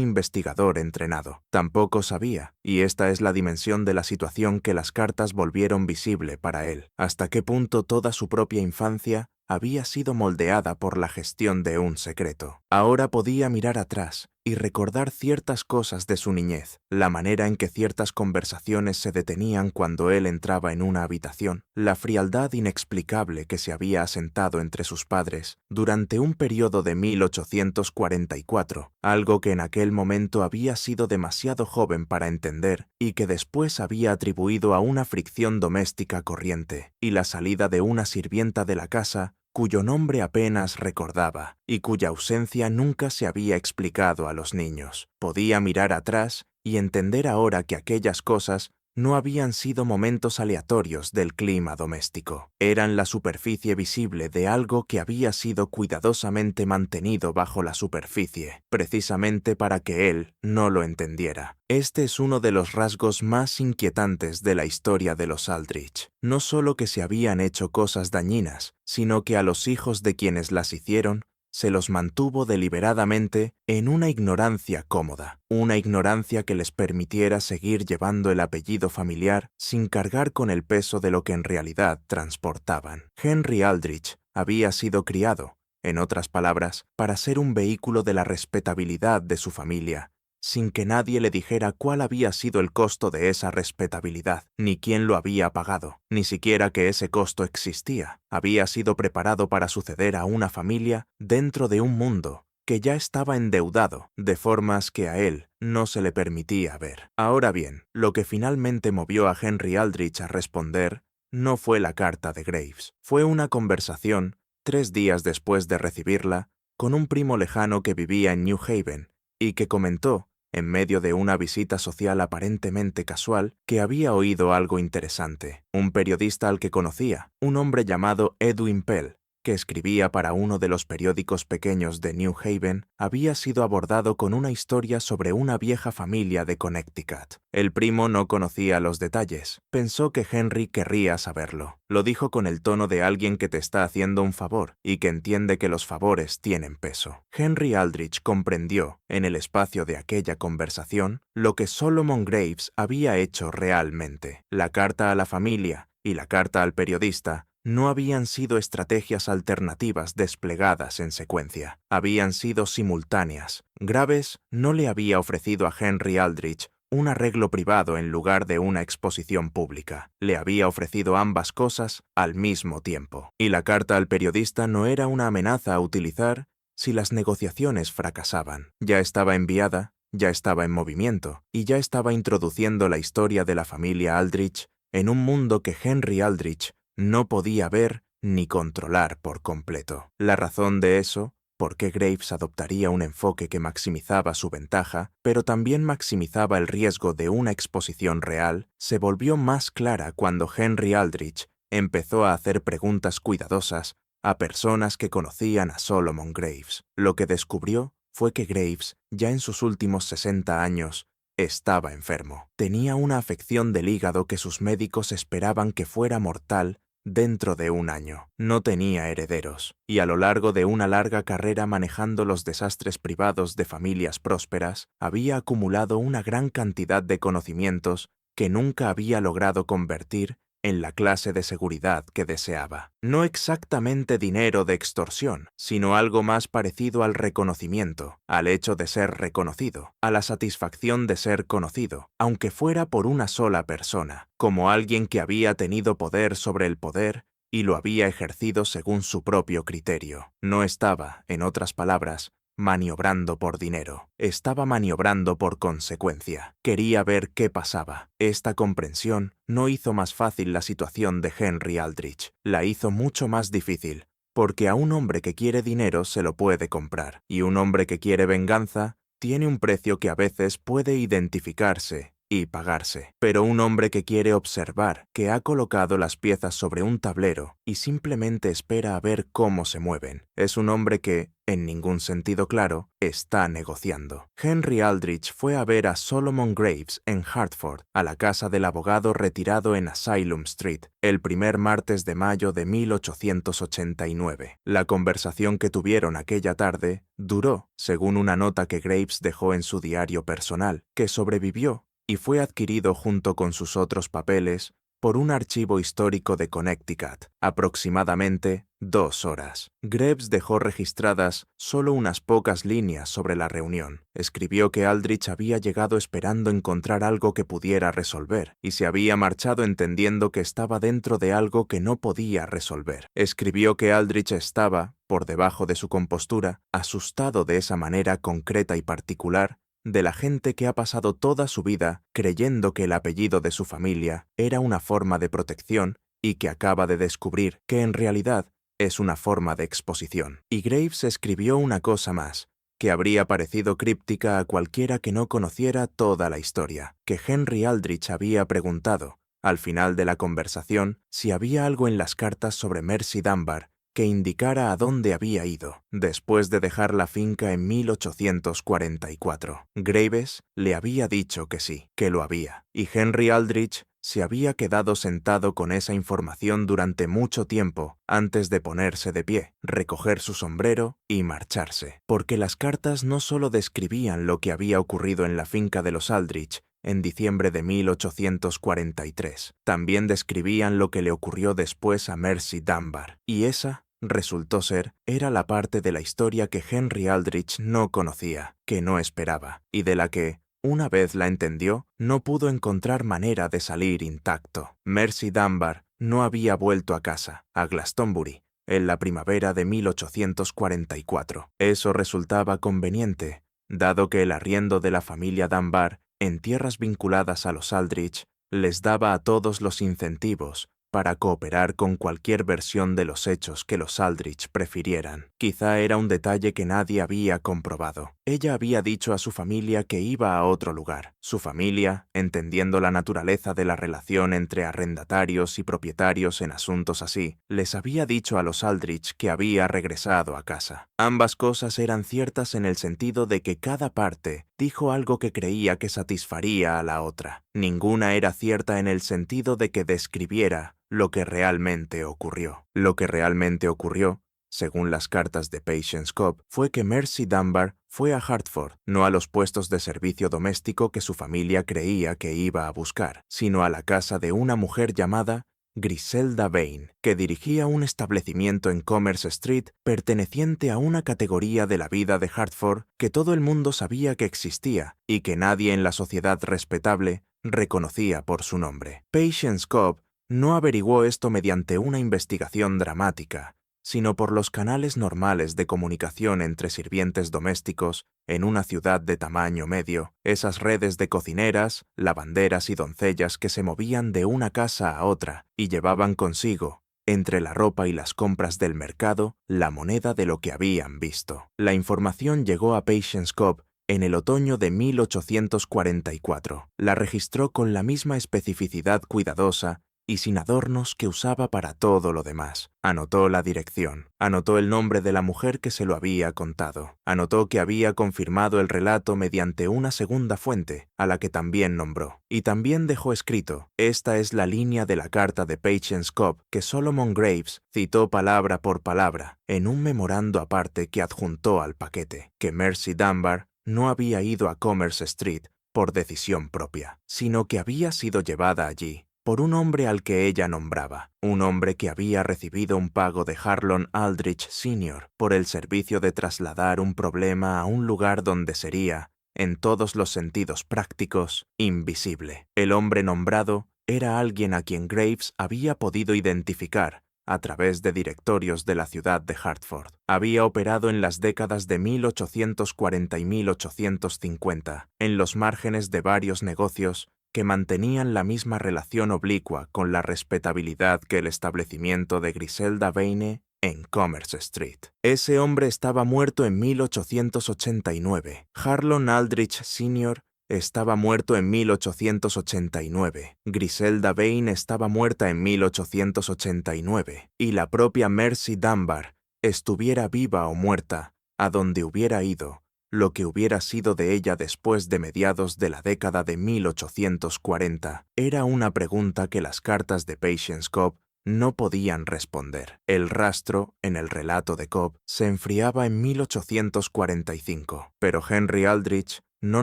investigador entrenado. Tampoco sabía, y esta es la dimensión de la situación que las cartas volvieron visible para él, hasta qué punto toda su propia infancia había sido moldeada por la gestión de un secreto. Ahora podía mirar atrás y recordar ciertas cosas de su niñez, la manera en que ciertas conversaciones se detenían cuando él entraba en una habitación, la frialdad inexplicable que se había asentado entre sus padres durante un periodo de 1844, algo que en aquel momento había sido demasiado joven para entender y que después había atribuido a una fricción doméstica corriente, y la salida de una sirvienta de la casa cuyo nombre apenas recordaba y cuya ausencia nunca se había explicado a los niños. Podía mirar atrás y entender ahora que aquellas cosas no habían sido momentos aleatorios del clima doméstico. Eran la superficie visible de algo que había sido cuidadosamente mantenido bajo la superficie, precisamente para que él no lo entendiera. Este es uno de los rasgos más inquietantes de la historia de los Aldrich. No solo que se habían hecho cosas dañinas, sino que a los hijos de quienes las hicieron se los mantuvo deliberadamente en una ignorancia cómoda, una ignorancia que les permitiera seguir llevando el apellido familiar sin cargar con el peso de lo que en realidad transportaban. Henry Aldrich había sido criado, en otras palabras, para ser un vehículo de la respetabilidad de su familia, sin que nadie le dijera cuál había sido el costo de esa respetabilidad, ni quién lo había pagado, ni siquiera que ese costo existía. Había sido preparado para suceder a una familia dentro de un mundo que ya estaba endeudado, de formas que a él no se le permitía ver. Ahora bien, lo que finalmente movió a Henry Aldrich a responder no fue la carta de Graves. Fue una conversación, 3 días después de recibirla, con un primo lejano que vivía en New Haven y que comentó, en medio de una visita social aparentemente casual, que había oído algo interesante. Un periodista al que conocía, un hombre llamado Edwin Pell, que escribía para uno de los periódicos pequeños de New Haven, había sido abordado con una historia sobre una vieja familia de Connecticut. El primo no conocía los detalles. Pensó que Henry querría saberlo. Lo dijo con el tono de alguien que te está haciendo un favor y que entiende que los favores tienen peso. Henry Aldrich comprendió, en el espacio de aquella conversación, lo que Solomon Graves había hecho realmente. La carta a la familia y la carta al periodista no habían sido estrategias alternativas desplegadas en secuencia, habían sido simultáneas. Graves no le había ofrecido a Henry Aldrich un arreglo privado en lugar de una exposición pública. Le había ofrecido ambas cosas al mismo tiempo. Y la carta al periodista no era una amenaza a utilizar si las negociaciones fracasaban. Ya estaba enviada, ya estaba en movimiento, y ya estaba introduciendo la historia de la familia Aldrich en un mundo que Henry Aldrich no podía ver ni controlar por completo. La razón de eso, por qué Graves adoptaría un enfoque que maximizaba su ventaja, pero también maximizaba el riesgo de una exposición real, se volvió más clara cuando Henry Aldrich empezó a hacer preguntas cuidadosas a personas que conocían a Solomon Graves. Lo que descubrió fue que Graves, ya en sus últimos 60 años, estaba enfermo. Tenía una afección del hígado que sus médicos esperaban que fuera mortal dentro de un año. No tenía herederos, y a lo largo de una larga carrera manejando los desastres privados de familias prósperas, había acumulado una gran cantidad de conocimientos que nunca había logrado convertir en la clase de seguridad que deseaba. No exactamente dinero de extorsión, sino algo más parecido al reconocimiento, al hecho de ser reconocido, a la satisfacción de ser conocido, aunque fuera por una sola persona, como alguien que había tenido poder sobre el poder y lo había ejercido según su propio criterio. No estaba, en otras palabras, maniobrando por dinero. Estaba maniobrando por consecuencia. Quería ver qué pasaba. Esta comprensión no hizo más fácil la situación de Henry Aldrich. La hizo mucho más difícil, porque a un hombre que quiere dinero se lo puede comprar, y un hombre que quiere venganza tiene un precio que a veces puede identificarse y pagarse. Pero un hombre que quiere observar, que ha colocado las piezas sobre un tablero y simplemente espera a ver cómo se mueven, es un hombre que, en ningún sentido claro, está negociando. Henry Aldrich fue a ver a Solomon Graves en Hartford, a la casa del abogado retirado en Asylum Street, el primer martes de mayo de 1889. La conversación que tuvieron aquella tarde duró, según una nota que Graves dejó en su diario personal, que sobrevivió y fue adquirido junto con sus otros papeles por un archivo histórico de Connecticut, aproximadamente 2 horas. Graves dejó registradas solo unas pocas líneas sobre la reunión. Escribió que Aldrich había llegado esperando encontrar algo que pudiera resolver, y se había marchado entendiendo que estaba dentro de algo que no podía resolver. Escribió que Aldrich estaba, por debajo de su compostura, asustado de esa manera concreta y particular de la gente que ha pasado toda su vida creyendo que el apellido de su familia era una forma de protección y que acaba de descubrir que en realidad es una forma de exposición. Y Graves escribió una cosa más, que habría parecido críptica a cualquiera que no conociera toda la historia, que Henry Aldrich había preguntado, al final de la conversación, si había algo en las cartas sobre Mercy Dunbar que indicara a dónde había ido, después de dejar la finca en 1844. Graves le había dicho que sí, que lo había, y Henry Aldrich se había quedado sentado con esa información durante mucho tiempo antes de ponerse de pie, recoger su sombrero y marcharse, porque las cartas no solo describían lo que había ocurrido en la finca de los Aldrich en diciembre de 1843, también describían lo que le ocurrió después a Mercy Dunbar, y esa, resultó ser, era la parte de la historia que Henry Aldrich no conocía, que no esperaba, y de la que, una vez la entendió, no pudo encontrar manera de salir intacto. Mercy Dunbar no había vuelto a casa, a Glastonbury, en la primavera de 1844. Eso resultaba conveniente, dado que el arriendo de la familia Dunbar en tierras vinculadas a los Aldrich les daba a todos los incentivos para cooperar con cualquier versión de los hechos que los Aldrich prefirieran. Quizá era un detalle que nadie había comprobado. Ella había dicho a su familia que iba a otro lugar. Su familia, entendiendo la naturaleza de la relación entre arrendatarios y propietarios en asuntos así, les había dicho a los Aldrich que había regresado a casa. Ambas cosas eran ciertas en el sentido de que cada parte dijo algo que creía que satisfaría a la otra. Ninguna era cierta en el sentido de que describiera lo que realmente ocurrió. Lo que realmente ocurrió, según las cartas de Patience Cobb, fue que Mercy Dunbar fue a Hartford, no a los puestos de servicio doméstico que su familia creía que iba a buscar, sino a la casa de una mujer llamada Griselda Vane, que dirigía un establecimiento en Commerce Street perteneciente a una categoría de la vida de Hartford que todo el mundo sabía que existía y que nadie en la sociedad respetable reconocía por su nombre. Patience Cobb no averiguó esto mediante una investigación dramática, sino por los canales normales de comunicación entre sirvientes domésticos en una ciudad de tamaño medio, esas redes de cocineras, lavanderas y doncellas que se movían de una casa a otra y llevaban consigo, entre la ropa y las compras del mercado, la moneda de lo que habían visto. La información llegó a Patience Cobb en el otoño de 1844. La registró con la misma especificidad cuidadosa y sin adornos que usaba para todo lo demás. Anotó la dirección, anotó el nombre de la mujer que se lo había contado, anotó que había confirmado el relato mediante una segunda fuente, a la que también nombró, y también dejó escrito: esta es la línea de la carta de Patience Cobb que Solomon Graves citó palabra por palabra en un memorando aparte que adjuntó al paquete, que Mercy Dunbar no había ido a Commerce Street por decisión propia, sino que había sido llevada allí por un hombre al que ella nombraba, un hombre que había recibido un pago de Harlon Aldrich Sr. por el servicio de trasladar un problema a un lugar donde sería, en todos los sentidos prácticos, invisible. El hombre nombrado era alguien a quien Graves había podido identificar a través de directorios de la ciudad de Hartford. Había operado en las décadas de 1840 y 1850, en los márgenes de varios negocios que mantenían la misma relación oblicua con la respetabilidad que el establecimiento de Griselda Vane en Commerce Street. Ese hombre estaba muerto en 1889. Harlon Aldrich Sr. estaba muerto en 1889. Griselda Vane estaba muerta en 1889. Y la propia Mercy Dunbar, estuviera viva o muerta, a donde hubiera ido, lo que hubiera sido de ella después de mediados de la década de 1840, era una pregunta que las cartas de Patience Cobb no podían responder. El rastro, en el relato de Cobb, se enfriaba en 1845, pero Henry Aldrich no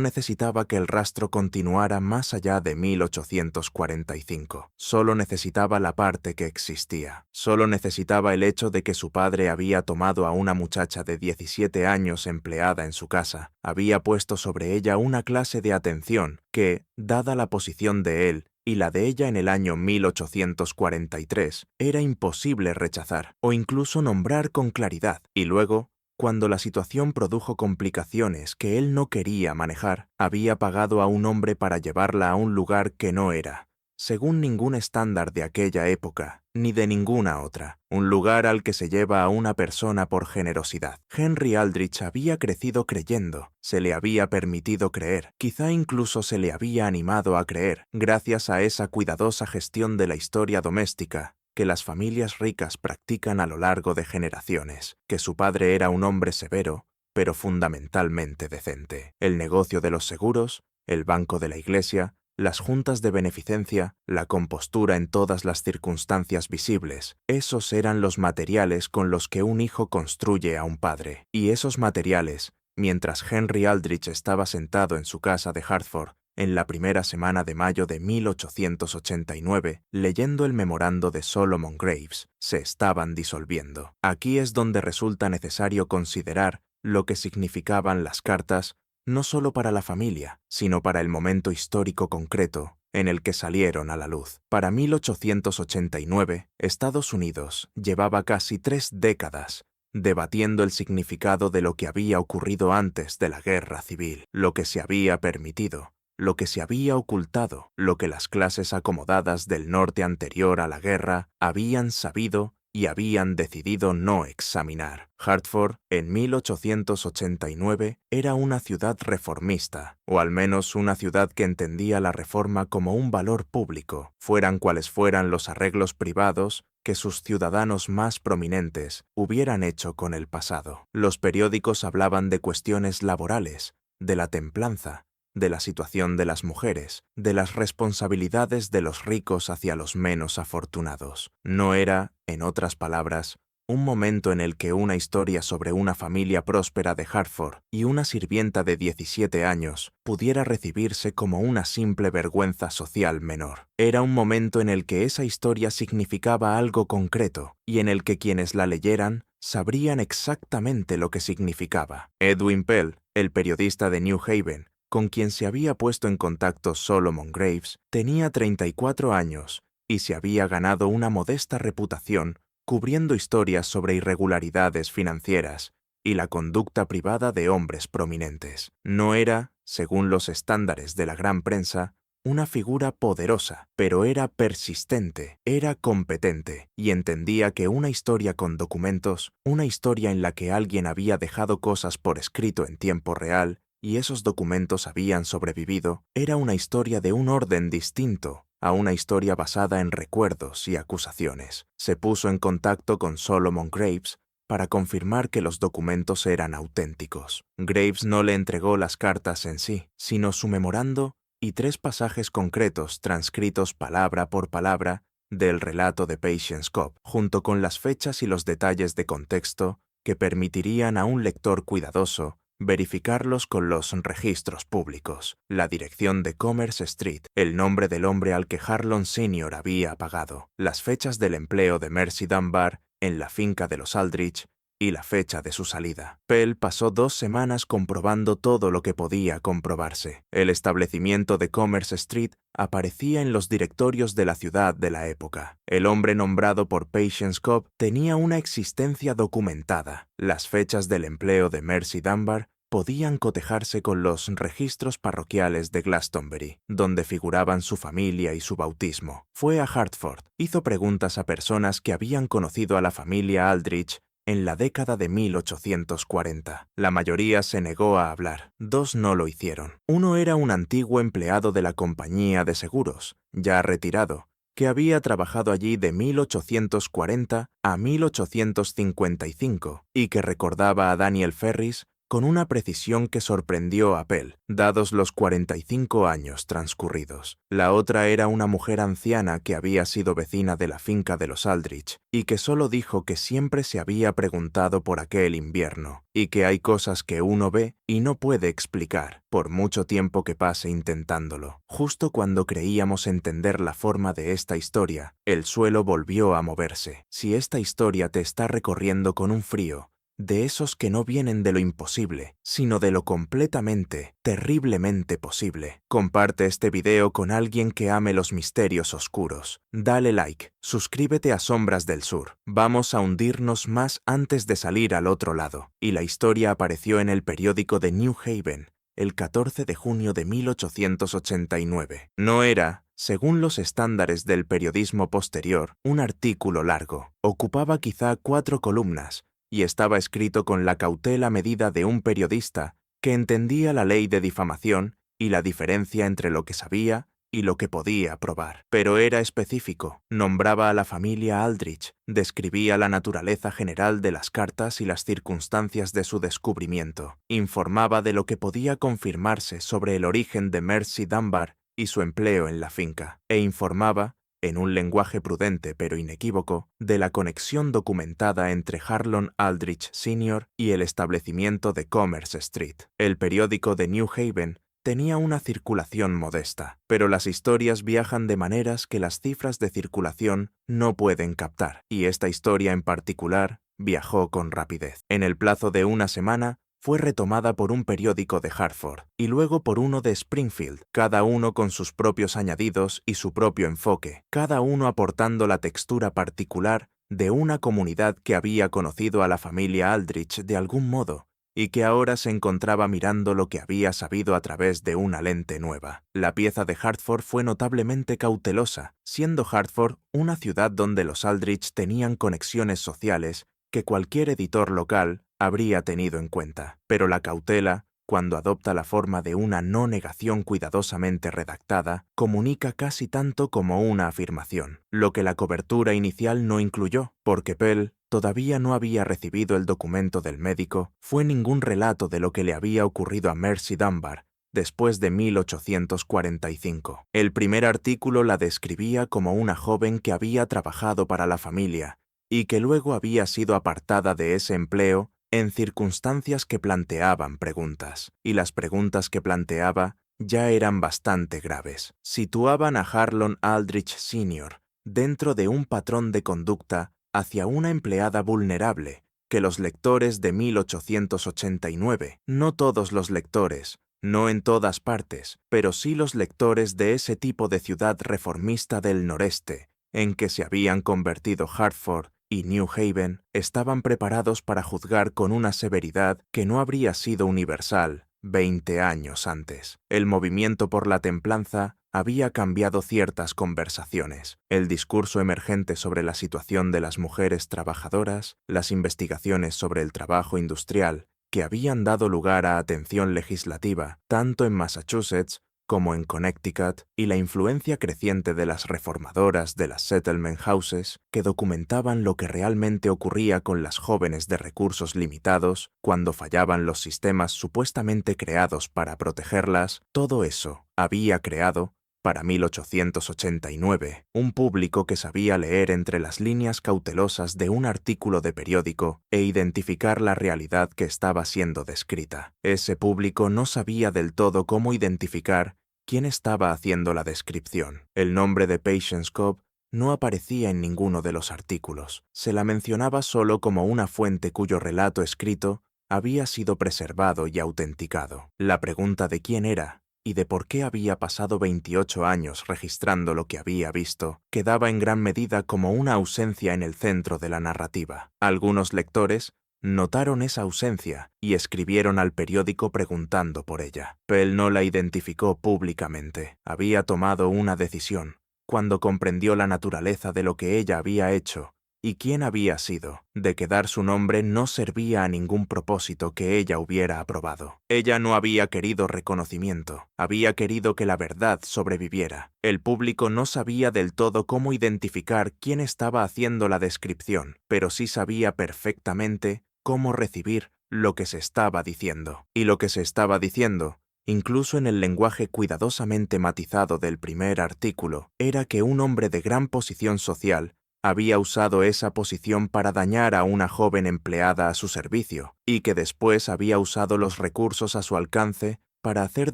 necesitaba que el rastro continuara más allá de 1845. Solo necesitaba la parte que existía. Solo necesitaba el hecho de que su padre había tomado a una muchacha de 17 años empleada en su casa, había puesto sobre ella una clase de atención que, dada la posición de él y la de ella en el año 1843, era imposible rechazar o incluso nombrar con claridad. Y luego, cuando la situación produjo complicaciones que él no quería manejar, había pagado a un hombre para llevarla a un lugar que no era, según ningún estándar de aquella época, ni de ninguna otra, un lugar al que se lleva a una persona por generosidad. Henry Aldrich había crecido creyendo, se le había permitido creer, quizá incluso se le había animado a creer, gracias a esa cuidadosa gestión de la historia doméstica que las familias ricas practican a lo largo de generaciones, que su padre era un hombre severo, pero fundamentalmente decente. El negocio de los seguros, el banco de la iglesia, las juntas de beneficencia, la compostura en todas las circunstancias visibles, esos eran los materiales con los que un hijo construye a un padre. Y esos materiales, mientras Henry Aldrich estaba sentado en su casa de Hartford, en la primera semana de mayo de 1889, leyendo el memorando de Solomon Graves, se estaban disolviendo. Aquí es donde resulta necesario considerar lo que significaban las cartas, no solo para la familia, sino para el momento histórico concreto en el que salieron a la luz. Para 1889, Estados Unidos llevaba casi 3 décadas debatiendo el significado de lo que había ocurrido antes de la guerra civil, lo que se había permitido, lo que se había ocultado, lo que las clases acomodadas del norte anterior a la guerra habían sabido y habían decidido no examinar. Hartford, en 1889, era una ciudad reformista, o al menos una ciudad que entendía la reforma como un valor público, fueran cuales fueran los arreglos privados que sus ciudadanos más prominentes hubieran hecho con el pasado. Los periódicos hablaban de cuestiones laborales, de la templanza, de la situación de las mujeres, de las responsabilidades de los ricos hacia los menos afortunados. No era, en otras palabras, un momento en el que una historia sobre una familia próspera de Hartford y una sirvienta de 17 años pudiera recibirse como una simple vergüenza social menor. Era un momento en el que esa historia significaba algo concreto y en el que quienes la leyeran sabrían exactamente lo que significaba. Edwin Pell, el periodista de New Haven, con quien se había puesto en contacto Solomon Graves, tenía 34 años y se había ganado una modesta reputación cubriendo historias sobre irregularidades financieras y la conducta privada de hombres prominentes. No era, según los estándares de la gran prensa, una figura poderosa, pero era persistente, era competente y entendía que una historia con documentos, una historia en la que alguien había dejado cosas por escrito en tiempo real y esos documentos habían sobrevivido, era una historia de un orden distinto a una historia basada en recuerdos y acusaciones. Se puso en contacto con Solomon Graves para confirmar que los documentos eran auténticos. Graves no le entregó las cartas en sí, sino su memorando y 3 pasajes concretos transcritos palabra por palabra del relato de Patience Cobb, junto con las fechas y los detalles de contexto que permitirían a un lector cuidadoso verificarlos con los registros públicos, la dirección de Commerce Street, el nombre del hombre al que Harlon Sr. había pagado, las fechas del empleo de Mercy Dunbar en la finca de los Aldrich y la fecha de su salida. Pell pasó 2 semanas comprobando todo lo que podía comprobarse. El establecimiento de Commerce Street aparecía en los directorios de la ciudad de la época. El hombre nombrado por Patience Cobb tenía una existencia documentada. Las fechas del empleo de Mercy Dunbar podían cotejarse con los registros parroquiales de Glastonbury, donde figuraban su familia y su bautismo. Fue a Hartford, hizo preguntas a personas que habían conocido a la familia Aldrich en la década de 1840. La mayoría se negó a hablar. 2 no lo hicieron. Uno era un antiguo empleado de la compañía de seguros, ya retirado, que había trabajado allí de 1840 a 1855 y que recordaba a Daniel Ferris con una precisión que sorprendió a Pell, dados los 45 años transcurridos. La otra era una mujer anciana que había sido vecina de la finca de los Aldrich y que solo dijo que siempre se había preguntado por aquel invierno y que hay cosas que uno ve y no puede explicar, por mucho tiempo que pase intentándolo. Justo cuando creíamos entender la forma de esta historia, el suelo volvió a moverse. Si esta historia te está recorriendo con un frío, de esos que no vienen de lo imposible, sino de lo completamente, terriblemente posible. Comparte este video con alguien que ame los misterios oscuros. Dale like, suscríbete a Sombras del Sur. Vamos a hundirnos más antes de salir al otro lado. Y la historia apareció en el periódico de New Haven, el 14 de junio de 1889. No era, según los estándares del periodismo posterior, un artículo largo. Ocupaba quizá 4 columnas, y estaba escrito con la cautela medida de un periodista que entendía la ley de difamación y la diferencia entre lo que sabía y lo que podía probar. Pero era específico, nombraba a la familia Aldrich, describía la naturaleza general de las cartas y las circunstancias de su descubrimiento, informaba de lo que podía confirmarse sobre el origen de Mercy Dunbar y su empleo en la finca, e informaba, en un lenguaje prudente pero inequívoco, de la conexión documentada entre Harlon Aldrich Sr. y el establecimiento de Commerce Street. El periódico de New Haven tenía una circulación modesta, pero las historias viajan de maneras que las cifras de circulación no pueden captar, y esta historia en particular viajó con rapidez. En el plazo de una semana, fue retomada por un periódico de Hartford y luego por uno de Springfield, cada uno con sus propios añadidos y su propio enfoque, cada uno aportando la textura particular de una comunidad que había conocido a la familia Aldrich de algún modo y que ahora se encontraba mirando lo que había sabido a través de una lente nueva. La pieza de Hartford fue notablemente cautelosa, siendo Hartford una ciudad donde los Aldrich tenían conexiones sociales que cualquier editor local habría tenido en cuenta. Pero la cautela, cuando adopta la forma de una no negación cuidadosamente redactada, comunica casi tanto como una afirmación, lo que la cobertura inicial no incluyó, porque Pell todavía no había recibido el documento del médico, fue ningún relato de lo que le había ocurrido a Mercy Dunbar después de 1845. El primer artículo la describía como una joven que había trabajado para la familia y que luego había sido apartada de ese empleo en circunstancias que planteaban preguntas, y las preguntas que planteaba ya eran bastante graves. Situaban a Harlon Aldrich Sr. dentro de un patrón de conducta hacia una empleada vulnerable que los lectores de 1889, no todos los lectores, no en todas partes, pero sí los lectores de ese tipo de ciudad reformista del noreste, en que se habían convertido Hartford y New Haven, estaban preparados para juzgar con una severidad que no habría sido universal 20 años antes. El movimiento por la templanza había cambiado ciertas conversaciones. El discurso emergente sobre la situación de las mujeres trabajadoras, las investigaciones sobre el trabajo industrial, que habían dado lugar a atención legislativa, tanto en Massachusetts como en Connecticut, y la influencia creciente de las reformadoras de las settlement houses, que documentaban lo que realmente ocurría con las jóvenes de recursos limitados cuando fallaban los sistemas supuestamente creados para protegerlas, todo eso había creado, para 1889, un público que sabía leer entre las líneas cautelosas de un artículo de periódico e identificar la realidad que estaba siendo descrita. Ese público no sabía del todo cómo identificar quién estaba haciendo la descripción. El nombre de Patience Cobb no aparecía en ninguno de los artículos. Se la mencionaba solo como una fuente cuyo relato escrito había sido preservado y autenticado. La pregunta de quién era y de por qué había pasado 28 años registrando lo que había visto quedaba en gran medida como una ausencia en el centro de la narrativa. Algunos lectores notaron esa ausencia y escribieron al periódico preguntando por ella. Pell no la identificó públicamente. Había tomado una decisión cuando comprendió la naturaleza de lo que ella había hecho y quién había sido. De quedar su nombre no servía a ningún propósito que ella hubiera aprobado. Ella no había querido reconocimiento, había querido que la verdad sobreviviera. El público no sabía del todo cómo identificar quién estaba haciendo la descripción, pero sí sabía perfectamente cómo recibir lo que se estaba diciendo. Y lo que se estaba diciendo, incluso en el lenguaje cuidadosamente matizado del primer artículo, era que un hombre de gran posición social había usado esa posición para dañar a una joven empleada a su servicio, y que después había usado los recursos a su alcance para hacer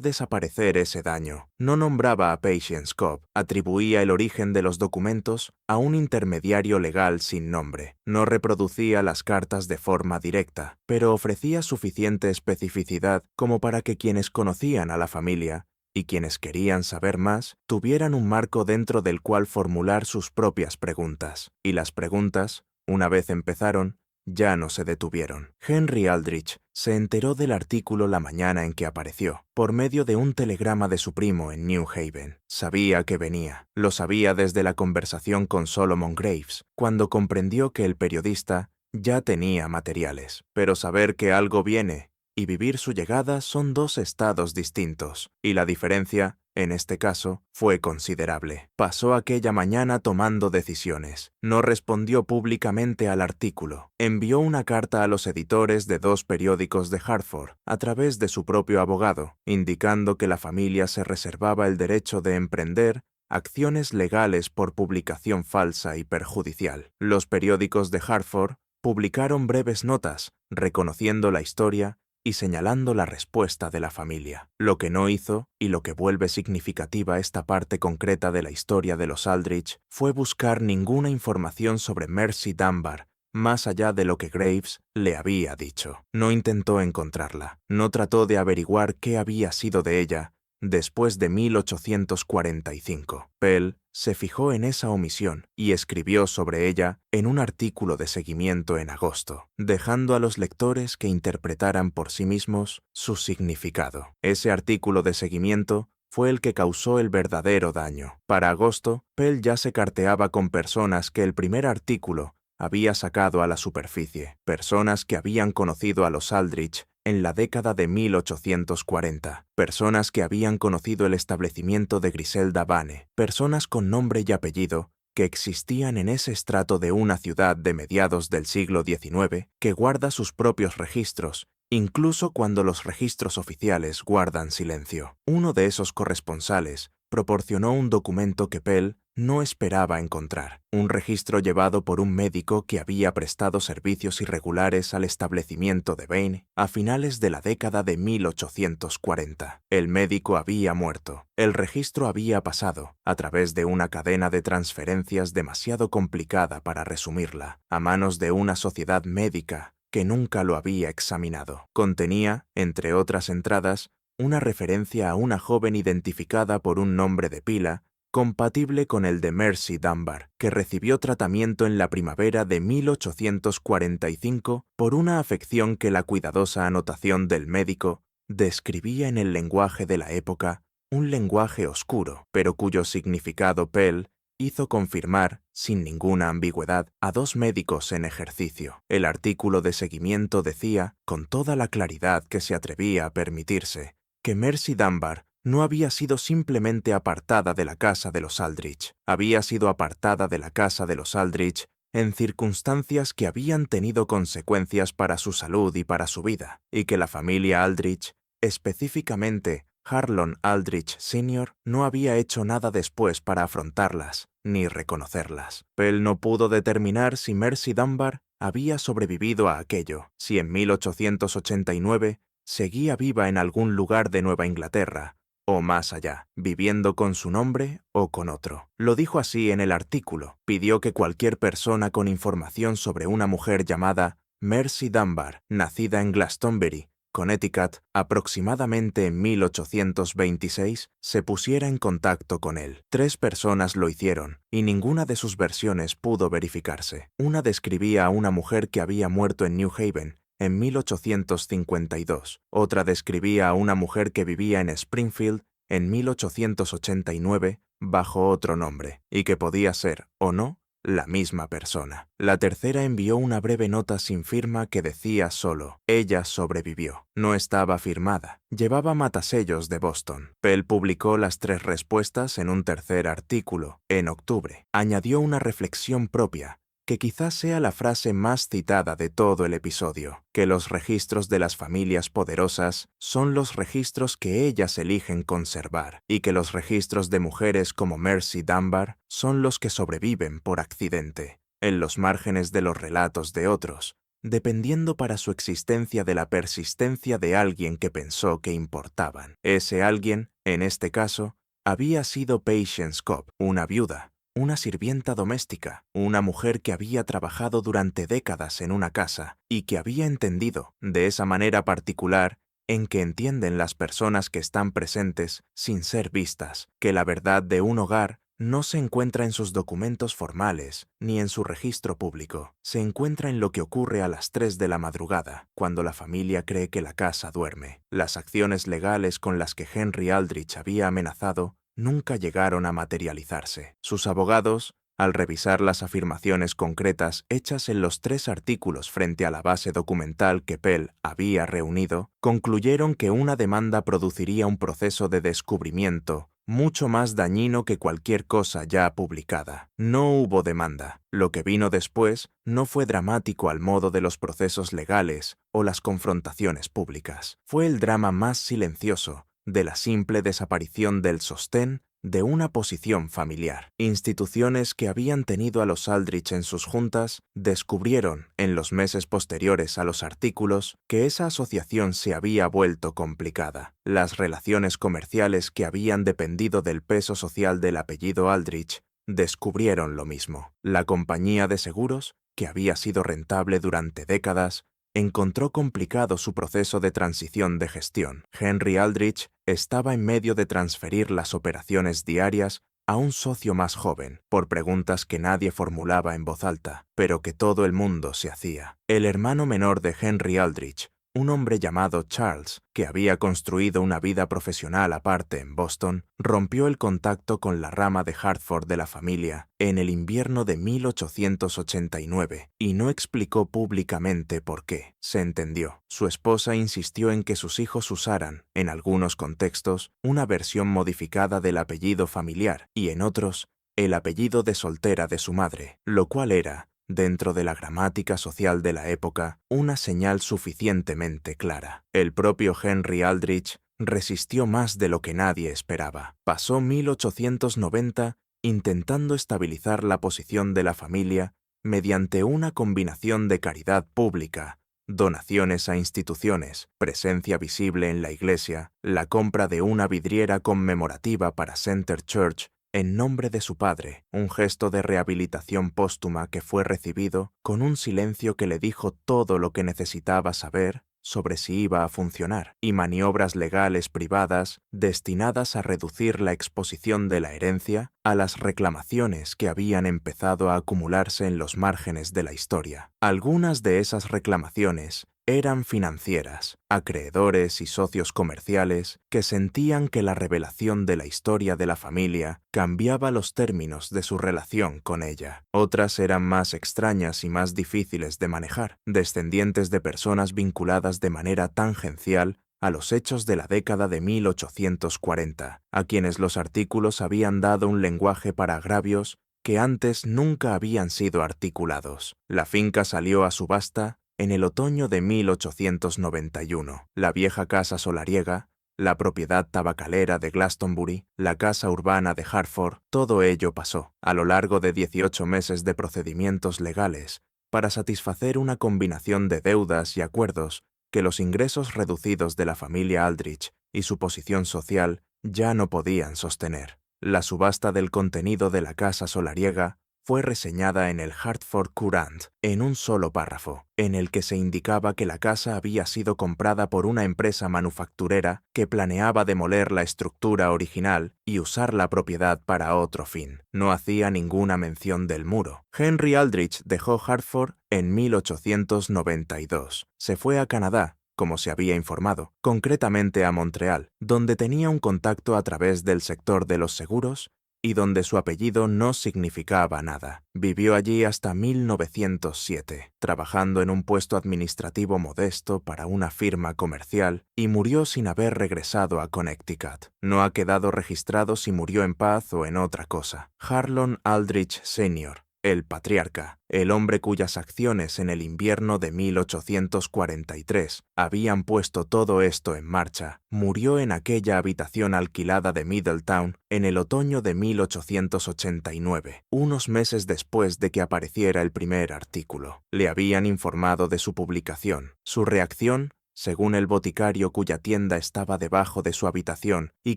desaparecer ese daño. No nombraba a Patience Cobb, atribuía el origen de los documentos a un intermediario legal sin nombre. No reproducía las cartas de forma directa, pero ofrecía suficiente especificidad como para que quienes conocían a la familia y quienes querían saber más tuvieran un marco dentro del cual formular sus propias preguntas. Y las preguntas, una vez empezaron, ya no se detuvieron. Henry Aldrich se enteró del artículo la mañana en que apareció, por medio de un telegrama de su primo en New Haven. Sabía que venía. Lo sabía desde la conversación con Solomon Graves, cuando comprendió que el periodista ya tenía materiales. Pero saber que algo viene y vivir su llegada son dos estados distintos, y la diferencia, en este caso, fue considerable. Pasó aquella mañana tomando decisiones. No respondió públicamente al artículo. Envió una carta a los editores de 2 periódicos de Hartford, a través de su propio abogado, indicando que la familia se reservaba el derecho de emprender acciones legales por publicación falsa y perjudicial. Los periódicos de Hartford publicaron breves notas, reconociendo la historia y señalando la respuesta de la familia. Lo que no hizo, y lo que vuelve significativa esta parte concreta de la historia de los Aldrich, fue buscar ninguna información sobre Mercy Dunbar, más allá de lo que Graves le había dicho. No intentó encontrarla, no trató de averiguar qué había sido de ella después de 1845. Pell se fijó en esa omisión y escribió sobre ella en un artículo de seguimiento en agosto, dejando a los lectores que interpretaran por sí mismos su significado. Ese artículo de seguimiento fue el que causó el verdadero daño. Para agosto, Pell ya se carteaba con personas que el primer artículo había sacado a la superficie, personas que habían conocido a los Aldrich en la década de 1840, personas que habían conocido el establecimiento de Griselda Vane, personas con nombre y apellido que existían en ese estrato de una ciudad de mediados del siglo XIX que guarda sus propios registros, incluso cuando los registros oficiales guardan silencio. Uno de esos corresponsales proporcionó un documento que Pell no esperaba encontrar, un registro llevado por un médico que había prestado servicios irregulares al establecimiento de Vane a finales de la década de 1840. El médico había muerto. El registro había pasado, a través de una cadena de transferencias demasiado complicada para resumirla, a manos de una sociedad médica que nunca lo había examinado. Contenía, entre otras entradas, una referencia a una joven identificada por un nombre de pila compatible con el de Mercy Dunbar, que recibió tratamiento en la primavera de 1845 por una afección que la cuidadosa anotación del médico describía en el lenguaje de la época, un lenguaje oscuro, pero cuyo significado Pell hizo confirmar, sin ninguna ambigüedad, a 2 médicos en ejercicio. El artículo de seguimiento decía, con toda la claridad que se atrevía a permitirse, que Mercy Dunbar no había sido simplemente apartada de la casa de los Aldrich, había sido apartada de la casa de los Aldrich en circunstancias que habían tenido consecuencias para su salud y para su vida, y que la familia Aldrich, específicamente Harlon Aldrich Sr., no había hecho nada después para afrontarlas, ni reconocerlas. Pell no pudo determinar si Mercy Dunbar había sobrevivido a aquello, si en 1889 seguía viva en algún lugar de Nueva Inglaterra, o más allá, viviendo con su nombre o con otro. Lo dijo así en el artículo. Pidió que cualquier persona con información sobre una mujer llamada Mercy Dunbar, nacida en Glastonbury, Connecticut, aproximadamente en 1826, se pusiera en contacto con él. 3 personas lo hicieron, y ninguna de sus versiones pudo verificarse. Una describía a una mujer que había muerto en New Haven en 1852. Otra describía a una mujer que vivía en Springfield en 1889 bajo otro nombre, y que podía ser, o no, la misma persona. La tercera envió una breve nota sin firma que decía solo: ella sobrevivió. No estaba firmada. Llevaba matasellos de Boston. Pell publicó las 3 respuestas en un tercer artículo, en octubre. Añadió una reflexión propia, que quizás sea la frase más citada de todo el episodio, que los registros de las familias poderosas son los registros que ellas eligen conservar, y que los registros de mujeres como Mercy Dunbar son los que sobreviven por accidente, en los márgenes de los relatos de otros, dependiendo para su existencia de la persistencia de alguien que pensó que importaban. Ese alguien, en este caso, había sido Patience Cobb, una viuda, una sirvienta doméstica, una mujer que había trabajado durante décadas en una casa y que había entendido, de esa manera particular en que entienden las personas que están presentes sin ser vistas, que la verdad de un hogar no se encuentra en sus documentos formales ni en su registro público. Se encuentra en lo que ocurre a las 3 de la madrugada, cuando la familia cree que la casa duerme. Las acciones legales con las que Henry Aldrich había amenazado nunca llegaron a materializarse. Sus abogados, al revisar las afirmaciones concretas hechas en los 3 artículos frente a la base documental que Pell había reunido, concluyeron que una demanda produciría un proceso de descubrimiento mucho más dañino que cualquier cosa ya publicada. No hubo demanda. Lo que vino después no fue dramático al modo de los procesos legales o las confrontaciones públicas. Fue el drama más silencioso de la simple desaparición del sostén de una posición familiar. Instituciones que habían tenido a los Aldrich en sus juntas descubrieron, en los meses posteriores a los artículos, que esa asociación se había vuelto complicada. Las relaciones comerciales que habían dependido del peso social del apellido Aldrich descubrieron lo mismo. La compañía de seguros, que había sido rentable durante décadas, encontró complicado su proceso de transición de gestión. Henry Aldrich estaba en medio de transferir las operaciones diarias a un socio más joven, por preguntas que nadie formulaba en voz alta, pero que todo el mundo se hacía. El hermano menor de Henry Aldrich, un hombre llamado Charles, que había construido una vida profesional aparte en Boston, rompió el contacto con la rama de Hartford de la familia en el invierno de 1889 y no explicó públicamente por qué. Se entendió. Su esposa insistió en que sus hijos usaran, en algunos contextos, una versión modificada del apellido familiar y en otros, el apellido de soltera de su madre, lo cual era, dentro de la gramática social de la época, una señal suficientemente clara. El propio Henry Aldrich resistió más de lo que nadie esperaba. Pasó 1890 intentando estabilizar la posición de la familia mediante una combinación de caridad pública, donaciones a instituciones, presencia visible en la iglesia, la compra de una vidriera conmemorativa para Center Church en nombre de su padre, un gesto de rehabilitación póstuma que fue recibido con un silencio que le dijo todo lo que necesitaba saber sobre si iba a funcionar, y maniobras legales privadas destinadas a reducir la exposición de la herencia a las reclamaciones que habían empezado a acumularse en los márgenes de la historia. Algunas de esas reclamaciones eran financieras, acreedores y socios comerciales que sentían que la revelación de la historia de la familia cambiaba los términos de su relación con ella. Otras eran más extrañas y más difíciles de manejar, descendientes de personas vinculadas de manera tangencial a los hechos de la década de 1840, a quienes los artículos habían dado un lenguaje para agravios que antes nunca habían sido articulados. La finca salió a subasta en el otoño de 1891, la vieja casa solariega, la propiedad tabacalera de Glastonbury, la casa urbana de Hartford, todo ello pasó, a lo largo de 18 meses de procedimientos legales, para satisfacer una combinación de deudas y acuerdos que los ingresos reducidos de la familia Aldrich y su posición social ya no podían sostener. La subasta del contenido de la casa solariega fue reseñada en el Hartford Courant en un solo párrafo, en el que se indicaba que la casa había sido comprada por una empresa manufacturera que planeaba demoler la estructura original y usar la propiedad para otro fin. No hacía ninguna mención del muro. Henry Aldrich dejó Hartford en 1892. Se fue a Canadá, como se había informado, concretamente a Montreal, donde tenía un contacto a través del sector de los seguros y donde su apellido no significaba nada. Vivió allí hasta 1907, trabajando en un puesto administrativo modesto para una firma comercial, y murió sin haber regresado a Connecticut. No ha quedado registrado si murió en paz o en otra cosa. Harlon Aldrich Sr., el patriarca, el hombre cuyas acciones en el invierno de 1843 habían puesto todo esto en marcha, murió en aquella habitación alquilada de Middletown en el otoño de 1889, unos meses después de que apareciera el primer artículo. Le habían informado de su publicación. Su reacción, según el boticario cuya tienda estaba debajo de su habitación y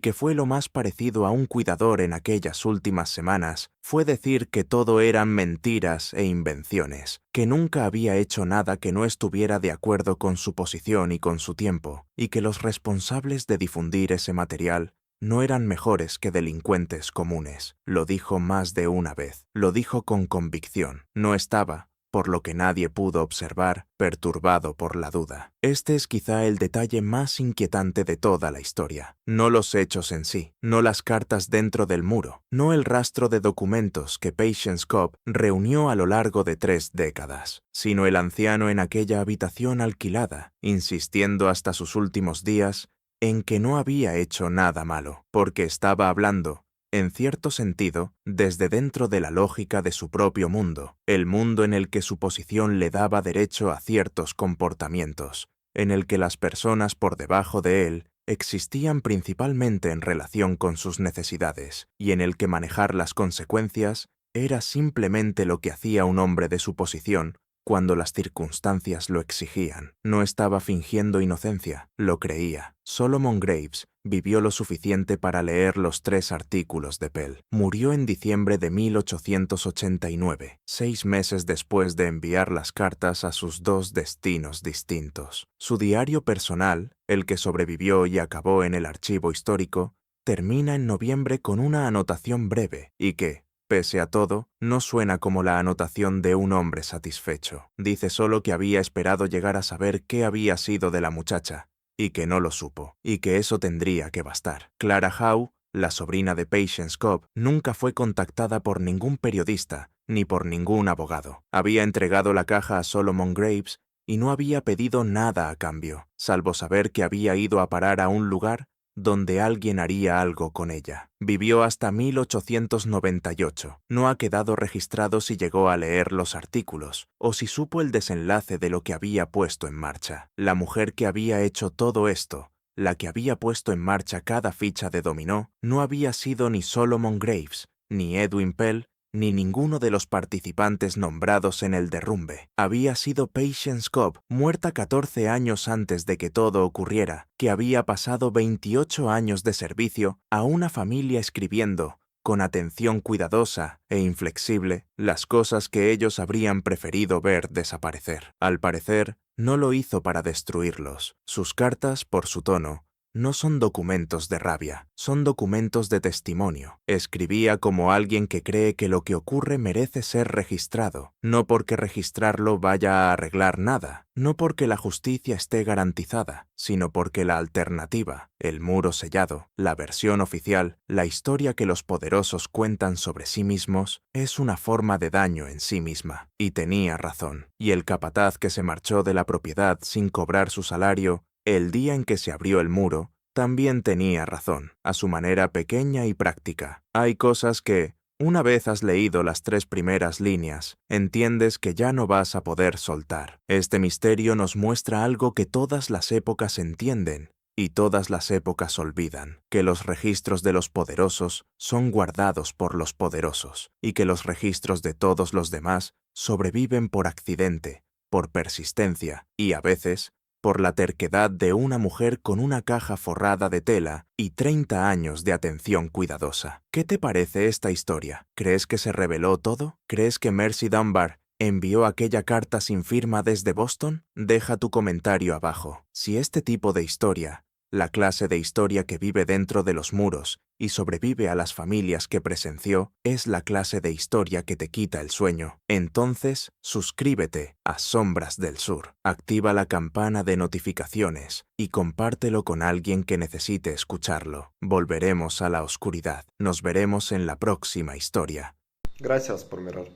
que fue lo más parecido a un cuidador en aquellas últimas semanas, fue decir que todo eran mentiras e invenciones, que nunca había hecho nada que no estuviera de acuerdo con su posición y con su tiempo, y que los responsables de difundir ese material no eran mejores que delincuentes comunes. Lo dijo más de una vez. Lo dijo con convicción. No estaba, por lo que nadie pudo observar, perturbado por la duda. Este es quizá el detalle más inquietante de toda la historia. No los hechos en sí, no las cartas dentro del muro, no el rastro de documentos que Patience Cobb reunió a lo largo de 3 décadas, sino el anciano en aquella habitación alquilada, insistiendo hasta sus últimos días en que no había hecho nada malo, porque estaba hablando, en cierto sentido, desde dentro de la lógica de su propio mundo, el mundo en el que su posición le daba derecho a ciertos comportamientos, en el que las personas por debajo de él existían principalmente en relación con sus necesidades, y en el que manejar las consecuencias era simplemente lo que hacía un hombre de su posición cuando las circunstancias lo exigían. No estaba fingiendo inocencia, lo creía. Solomon Graves vivió lo suficiente para leer los 3 artículos de Pell. Murió en diciembre de 1889, 6 meses después de enviar las cartas a sus 2 destinos distintos. Su diario personal, el que sobrevivió y acabó en el archivo histórico, termina en noviembre con una anotación breve y que, pese a todo, no suena como la anotación de un hombre satisfecho. Dice solo que había esperado llegar a saber qué había sido de la muchacha, y que no lo supo, y que eso tendría que bastar. Clara Howe, la sobrina de Patience Cobb, nunca fue contactada por ningún periodista, ni por ningún abogado. Había entregado la caja a Solomon Graves y no había pedido nada a cambio, salvo saber que había ido a parar a un lugar donde alguien haría algo con ella. Vivió hasta 1898. No ha quedado registrado si llegó a leer los artículos o si supo el desenlace de lo que había puesto en marcha. La mujer que había hecho todo esto, la que había puesto en marcha cada ficha de dominó, no había sido ni Solomon Graves, ni Edwin Pell, ni ninguno de los participantes nombrados en el derrumbe. Había sido Patience Cobb, muerta 14 años antes de que todo ocurriera, que había pasado 28 años de servicio a una familia escribiendo, con atención cuidadosa e inflexible, las cosas que ellos habrían preferido ver desaparecer. Al parecer, no lo hizo para destruirlos. Sus cartas, por su tono, no son documentos de rabia, son documentos de testimonio. Escribía como alguien que cree que lo que ocurre merece ser registrado, no porque registrarlo vaya a arreglar nada, no porque la justicia esté garantizada, sino porque la alternativa, el muro sellado, la versión oficial, la historia que los poderosos cuentan sobre sí mismos, es una forma de daño en sí misma. Y tenía razón. Y el capataz que se marchó de la propiedad sin cobrar su salario, el día en que se abrió el muro, también tenía razón, a su manera pequeña y práctica. Hay cosas que, una vez has leído las 3 primeras líneas, entiendes que ya no vas a poder soltar. Este misterio nos muestra algo que todas las épocas entienden y todas las épocas olvidan, que los registros de los poderosos son guardados por los poderosos y que los registros de todos los demás sobreviven por accidente, por persistencia y, a veces, por la terquedad de una mujer con una caja forrada de tela y 30 años de atención cuidadosa. ¿Qué te parece esta historia? ¿Crees que se reveló todo? ¿Crees que Mercy Dunbar envió aquella carta sin firma desde Boston? Deja tu comentario abajo. Si este tipo de historia, la clase de historia que vive dentro de los muros y sobrevive a las familias que presenció, es la clase de historia que te quita el sueño, entonces suscríbete a Sombras del Sur, activa la campana de notificaciones y compártelo con alguien que necesite escucharlo. Volveremos a la oscuridad. Nos veremos en la próxima historia. Gracias por mirar.